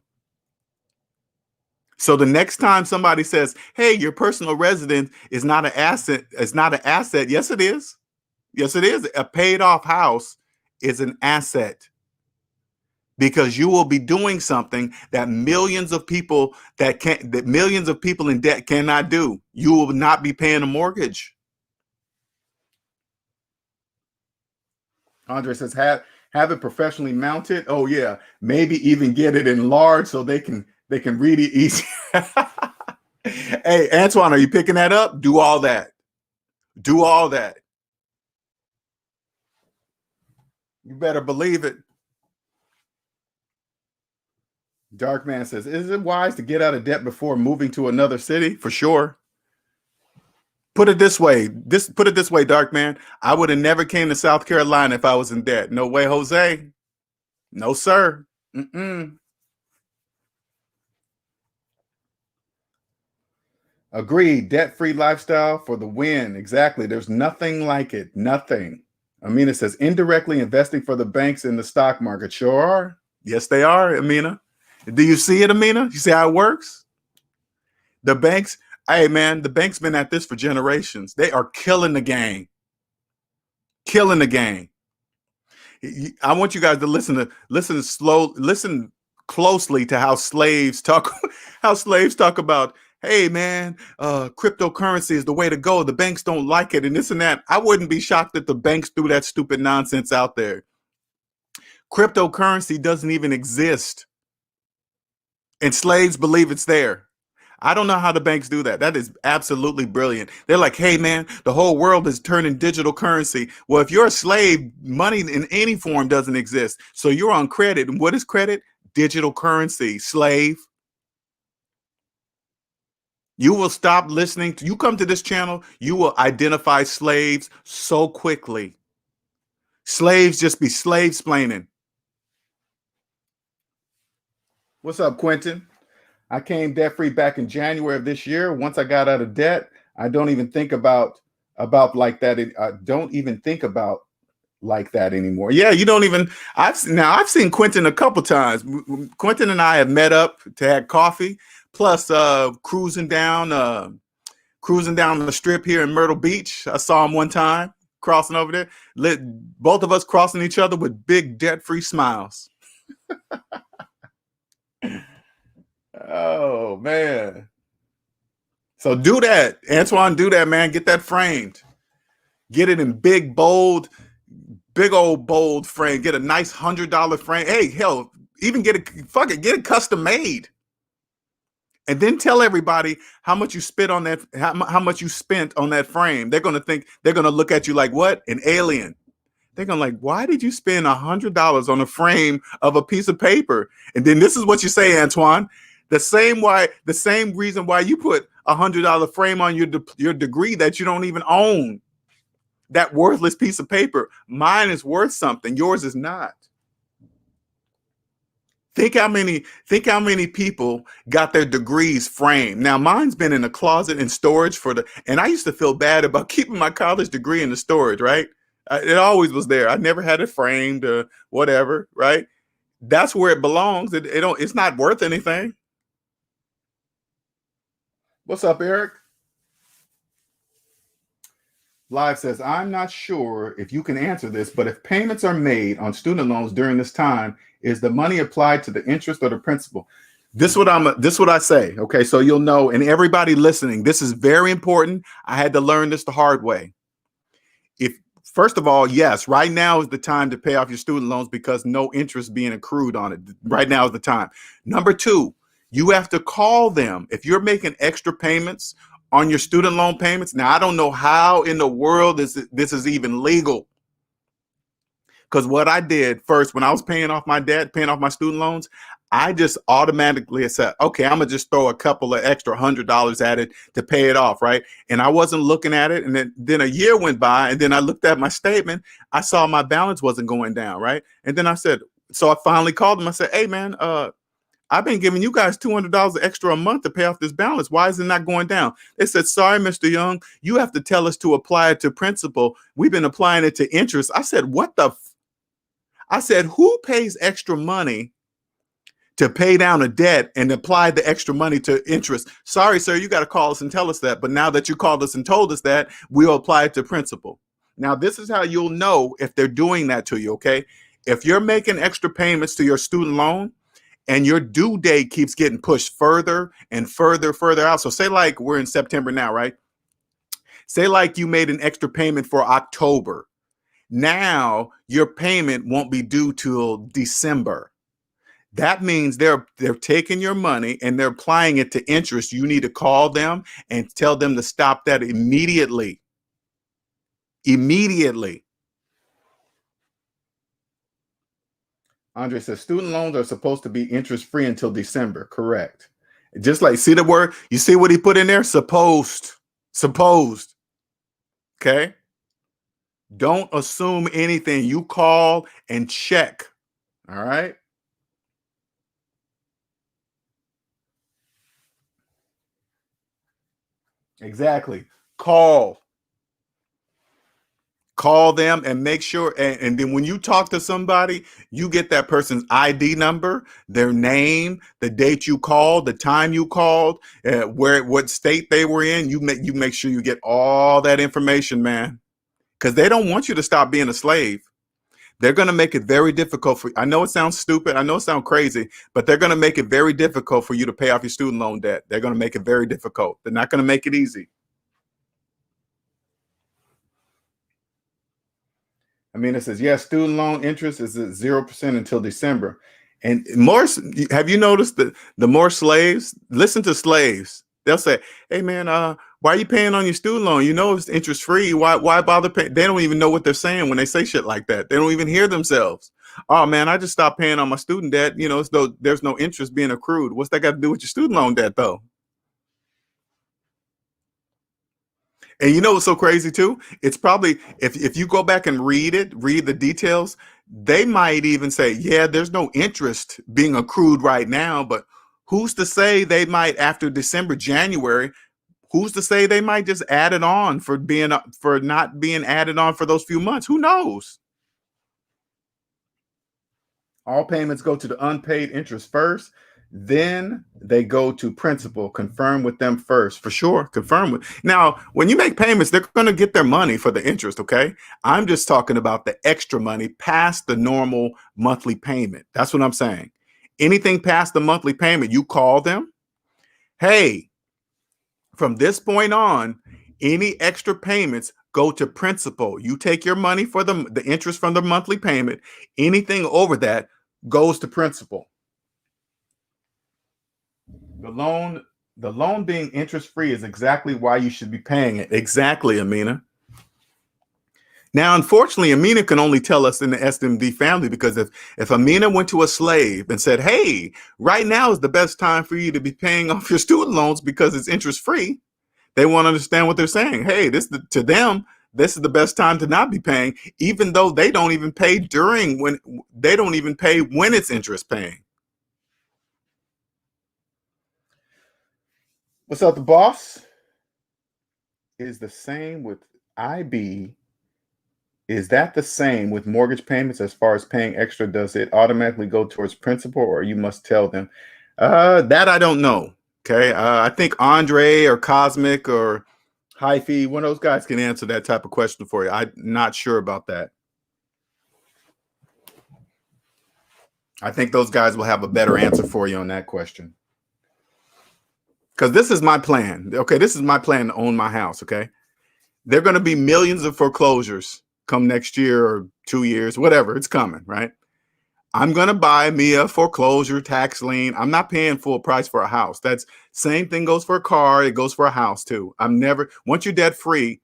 So the next time somebody says, hey, your personal residence is not an asset, it's not an asset. Yes, it is. Yes, it is. A paid off house is an asset because you will be doing something that millions of people in debt cannot do. You will not be paying a mortgage. Andre says, have it professionally mounted. Oh yeah, maybe even get it enlarged so they can read it easy. Hey, Antoine, are you picking that up? Do all that. Do all that. You better believe it. Dark Man says, is it wise to get out of debt before moving to another city? For sure. Put it this way. Put it this way, Dark Man. I would have never came to South Carolina if I was in debt. No way, Jose. No, sir. Agreed. Debt-free lifestyle for the win. Exactly. There's nothing like it. Nothing. Amina says, indirectly investing for the banks in the stock market. Sure are. Yes, they are, Amina. Do you see it, Amina? You see how it works? The banks, hey, man, the bank's been at this for generations. They are killing the game. Killing the game. I want you guys to listen closely to how slaves talk about, hey man, cryptocurrency is the way to go. The banks don't like it and this and that. I wouldn't be shocked that the banks threw that stupid nonsense out there. Cryptocurrency doesn't even exist. And slaves believe it's there. I don't know how the banks do that. That is absolutely brilliant. They're like, hey, man, the whole world is turning digital currency. Well, if you're a slave, money in any form doesn't exist. So you're on credit. And what is credit? Digital currency, slave. You will stop listening. You come to this channel, you will identify slaves so quickly. Slaves just be slave-splaining. What's up, Quentin? I came debt-free back in January of this year. Once I got out of debt, I don't even think about like that. I don't even think about like that anymore. Yeah, you don't even. I've seen Quentin a couple times. Quentin and I have met up to have coffee, plus cruising down the strip here in Myrtle Beach. I saw him one time crossing over there. Both of us crossing each other with big debt-free smiles. Oh man. So do that, Antoine, do that, man. Get that framed. Get it in big old bold frame. Get a nice $100 frame. Hey, hell, even get it custom made. And then tell everybody how much you spent on that, how much you spent on that frame. They're gonna look at you like, what? An alien. They're gonna like, why did you spend $100 on a frame of a piece of paper? And then this is what you say, Antoine. The same reason why you put $100 frame on your degree that you don't even own. That worthless piece of paper. Mine is worth something. Yours is not. Think how many people got their degrees framed. Now mine's been in a closet in storage and I used to feel bad about keeping my college degree in the storage, right? It always was there. I never had it framed or whatever, right? That's where it belongs. It's not worth anything. What's up, Eric? Live says, I'm not sure if you can answer this, but if payments are made on student loans during this time, is the money applied to the interest or the principal? This is what I say. Okay, so you'll know, and everybody listening, this is very important. I had to learn this the hard way. First of all, yes, right now is the time to pay off your student loans because no interest being accrued on it. Right now is the time. Number two, you have to call them. If you're making extra payments on your student loan payments, now I don't know how in the world this is even legal. Because what I did first, when I was paying off my debt, paying off my student loans, I just automatically said, okay, I'm gonna just throw a couple of extra $100 at it to pay it off, right? And I wasn't looking at it, and then a year went by, and then I looked at my statement, I saw my balance wasn't going down, right? And then I said, so I finally called him. I said, hey man, I've been giving you guys $200 extra a month to pay off this balance. Why is it not going down? They said, sorry, Mr. Young, you have to tell us to apply it to principal. We've been applying it to interest. I said, what the? I said, who pays extra money to pay down a debt and apply the extra money to interest? Sorry, sir, you got to call us and tell us that. But now that you called us and told us that, we'll apply it to principal. Now, this is how you'll know if they're doing that to you, okay? If you're making extra payments to your student loan, and your due date keeps getting pushed further and further out. So say like we're in September now, right? Say like you made an extra payment for October. Now your payment won't be due till December. That means they're taking your money and they're applying it to interest. You need to call them and tell them to stop that immediately. Immediately. Andre says student loans are supposed to be interest-free until December. Correct. Just like, see the word? You see what he put in there? Supposed. Supposed. Okay? Don't assume anything. You call and check. All right? Exactly. Call them and make sure. And then when you talk to somebody, you get that person's ID number, their name, the date you called, the time you called, what state they were in. You make sure you get all that information, man, because they don't want you to stop being a slave. They're going to make it very difficult for you. I know it sounds stupid. I know it sounds crazy, but they're going to make it very difficult for you to pay off your student loan debt. They're going to make it very difficult. They're not going to make it easy. Amina says, yes, student loan interest is at 0% until December. And more, have you noticed that the more slaves, listen to slaves, they'll say, hey man, why are you paying on your student loan? You know it's interest free. Why bother paying? They don't even know what they're saying when they say shit like that. They don't even hear themselves. Oh man, I just stopped paying on my student debt. You know, there's no interest being accrued. What's that got to do with your student loan debt though? And you know what's so crazy too? It's probably, if you go back and read the details, they might even say, yeah, there's no interest being accrued right now, but who's to say they might, after December, January, who's to say they might just add it on for not being added on for those few months? Who knows? All payments go to the unpaid interest first. Then they go to principal. Confirm with them first, for sure. Confirm with. Now, when you make payments, they're going to get their money for the interest, okay? I'm just talking about the extra money past the normal monthly payment. That's what I'm saying. Anything past the monthly payment, you call them. Hey, from this point on, any extra payments go to principal. You take your money for the interest from the monthly payment. Anything over that goes to principal. The loan being interest-free is exactly why you should be paying it. Exactly, Amina. Now, unfortunately, Amina can only tell us in the SMD family, because if Amina went to a slave and said, hey, right now is the best time for you to be paying off your student loans because it's interest-free, they won't understand what they're saying. Hey, to them, this is the best time to not be paying, even though they don't even pay when it's interest paying. What's up, the boss? Is the same with IB. Is that the same with mortgage payments as far as paying extra? Does it automatically go towards principal, or you must tell them? That I don't know. Okay. I think Andre or Cosmic or Hyphy, one of those guys can answer that type of question for you. I'm not sure about that. I think those guys will have a better answer for you on that question. Because this is my plan. Okay, this is my plan to own my house. Okay, there are going to be millions of foreclosures come next year or 2 years, whatever. It's coming, right? I'm going to buy me a foreclosure tax lien. I'm not paying full price for a house. That's same thing goes for a car. It goes for a house too. Once you're debt free,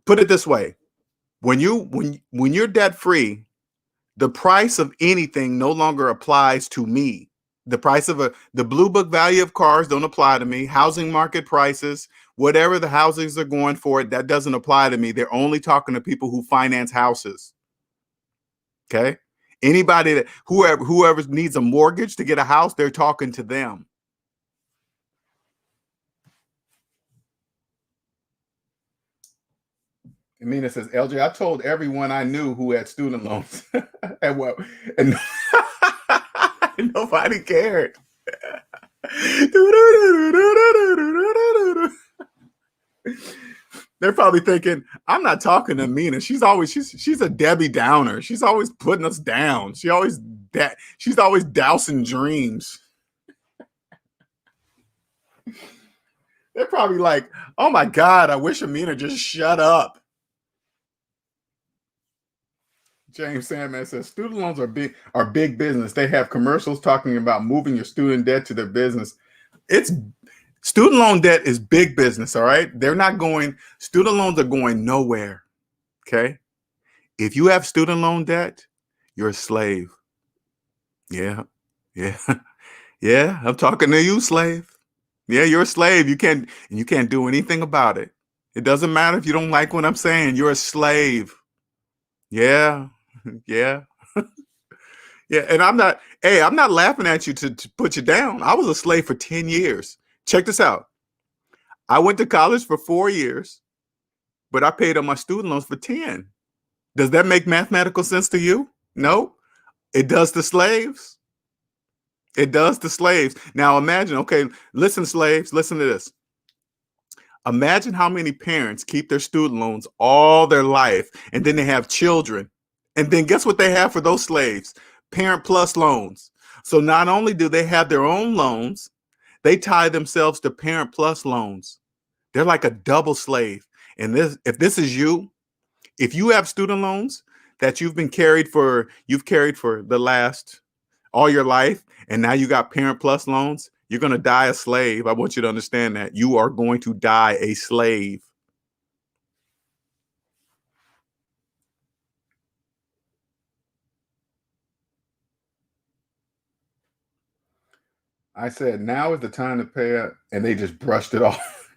put it this way. When you're debt free, the price of anything no longer applies to me. The price of the blue book value of cars don't apply to me. Housing market prices, whatever the housings are going for, that doesn't apply to me. They're only talking to people who finance houses. Okay. Anybody that whoever needs a mortgage to get a house, they're talking to them. Amina says, LJ, I told everyone I knew who had student loans. and nobody cared. They're probably thinking, I'm not talking to Amina. She's a Debbie Downer. She's always putting us down. She's always dousing dreams. They're probably like, oh my God, I wish Amina just shut up. James Sandman says student loans are big business. They have commercials talking about moving your student debt to their business. Student loan debt is big business, all right? Student loans are going nowhere, okay? If you have student loan debt, you're a slave. Yeah, yeah, I'm talking to you, slave. Yeah, you're a slave. You can't do anything about it. It doesn't matter if you don't like what I'm saying. You're a slave. Yeah. Yeah. Yeah. And I'm not laughing at you to put you down. I was a slave for 10 years. Check this out. I went to college for 4 years, but I paid on my student loans for 10. Does that make mathematical sense to you? No. It does to slaves. It does to slaves. Now imagine, okay, listen, slaves, listen to this. Imagine how many parents keep their student loans all their life, and then they have children. And then guess what they have for those slaves? Parent plus loans. So not only do they have their own loans, they tie themselves to parent plus loans. They're like a double slave. And if this is you, if you have student loans that you've carried for the last all your life, and now you got parent plus loans, you're going to die a slave. I want you to understand that. You are going to die a slave. I said, now is the time to pay up, and they just brushed it off.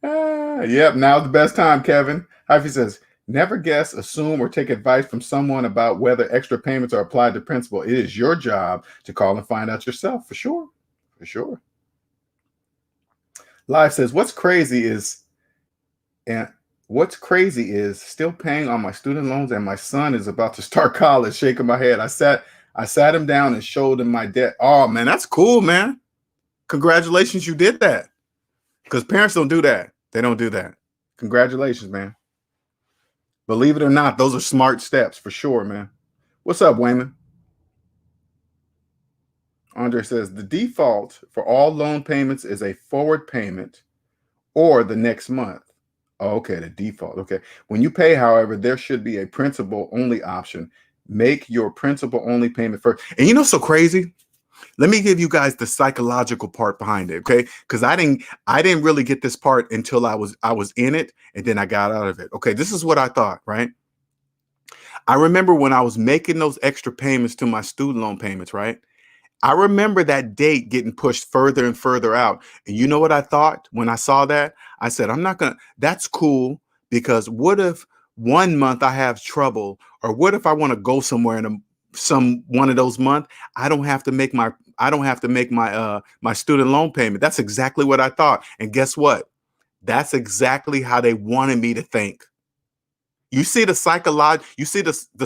Yep, now's the best time, Kevin. Hyphy says, never guess, assume, or take advice from someone about whether extra payments are applied to principal. It is your job to call and find out yourself, for sure. For sure. Live says, what's crazy is still paying on my student loans, and my son is about to start college. Shaking my head. I sat him down and showed him my debt. Oh man, that's cool, man. Congratulations, you did that. Because parents don't do that. They don't do that. Congratulations, man. Believe it or not, those are smart steps for sure, man. What's up, Wayman? Andre says, the default for all loan payments is a forward payment or the next month. Oh, okay, the default. Okay. When you pay, however, there should be a principal only option. Make your principal only payment first. And you know, so crazy. Let me give you guys the psychological part behind it, okay? Because I didn't really get this part until I was in it, and then I got out of it. Okay, this is what I thought, right? I remember when I was making those extra payments to my student loan payments, right? I remember that date getting pushed further and further out. And you know what I thought when I saw that? I said, that's cool, because what if 1 month I have trouble, or what if I want to go somewhere in one of those months, I don't have to make my my student loan payment. That's exactly what I thought. And guess what? That's exactly how they wanted me to think. You see the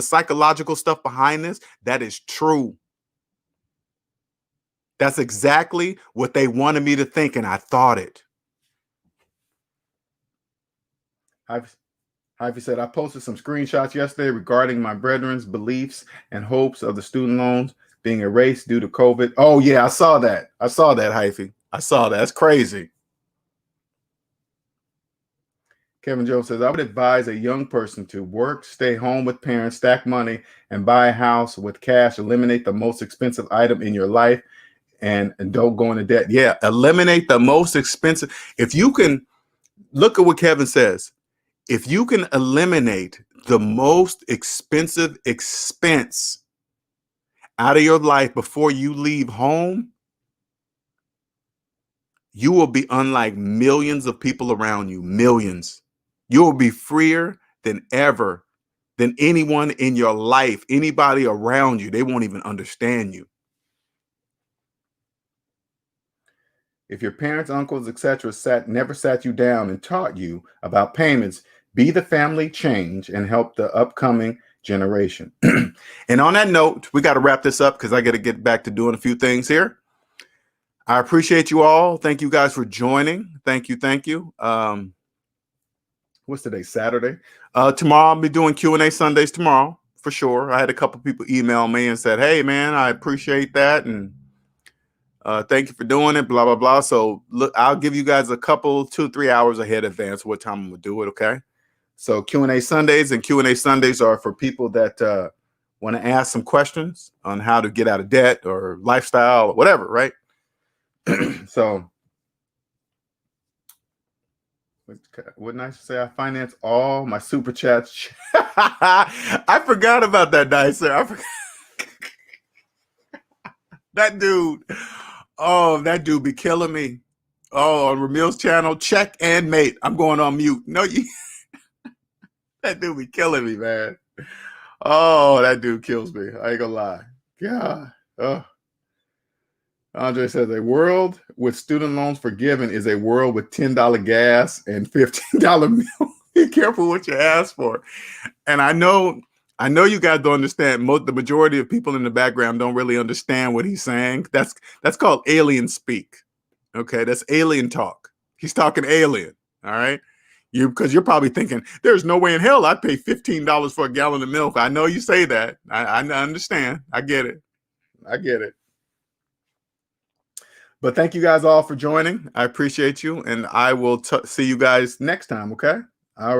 psychological stuff behind this? That is true. That's exactly what they wanted me to think, and I thought it. Hyphy said, I posted some screenshots yesterday regarding my brethren's beliefs and hopes of the student loans being erased due to COVID. Oh, yeah, I saw that, Hyphy. I saw that. That's crazy. Kevin Joe says, I would advise a young person to work, stay home with parents, stack money, and buy a house with cash. Eliminate the most expensive item in your life and don't go into debt. Yeah, eliminate the most expensive. If you can, look at what Kevin says. If you can eliminate the most expensive expense out of your life before you leave home, you will be unlike millions of people around you. Millions. You will be freer than ever than anyone in your life, anybody around you. They won't even understand you. If your parents, uncles, etc. never sat you down and taught you about payments, be the family change and help the upcoming generation. And on that note, we got to wrap this up because I got to get back to doing a few things here. I appreciate you all. Thank you guys for joining. Thank you. Thank you. What's today? Saturday. Tomorrow I'll be doing Q&A Sundays tomorrow for sure. I had a couple people email me and said, hey, man, I appreciate that. And thank you for doing it, blah, blah, blah. So look, I'll give you guys a couple, 2-3 hours ahead of advance what time I'm going to do it, okay? So Q&A Sundays, and Q&A Sundays are for people that want to ask some questions on how to get out of debt or lifestyle or whatever, right? So wouldn't I say I finance all my super chats? I forgot about that, Dicer. I forgot. That dude. Oh, that dude be killing me. Oh, on Ramil's channel, check and mate. I'm going on mute. No, you. That dude be killing me, man. Oh, that dude kills me. I ain't gonna lie. God. Oh. Andre says a world with student loans forgiven is a world with $10 gas and $15 meal. Be careful what you ask for. And I know you guys don't understand. The majority of people in the background don't really understand what he's saying. That's called alien speak. Okay, that's alien talk. He's talking alien. All right. Because you're probably thinking, there's no way in hell I'd pay $15 for a gallon of milk. I know you say that. I understand. I get it. I get it. But thank you guys all for joining. I appreciate you. And I will see you guys next time. Okay.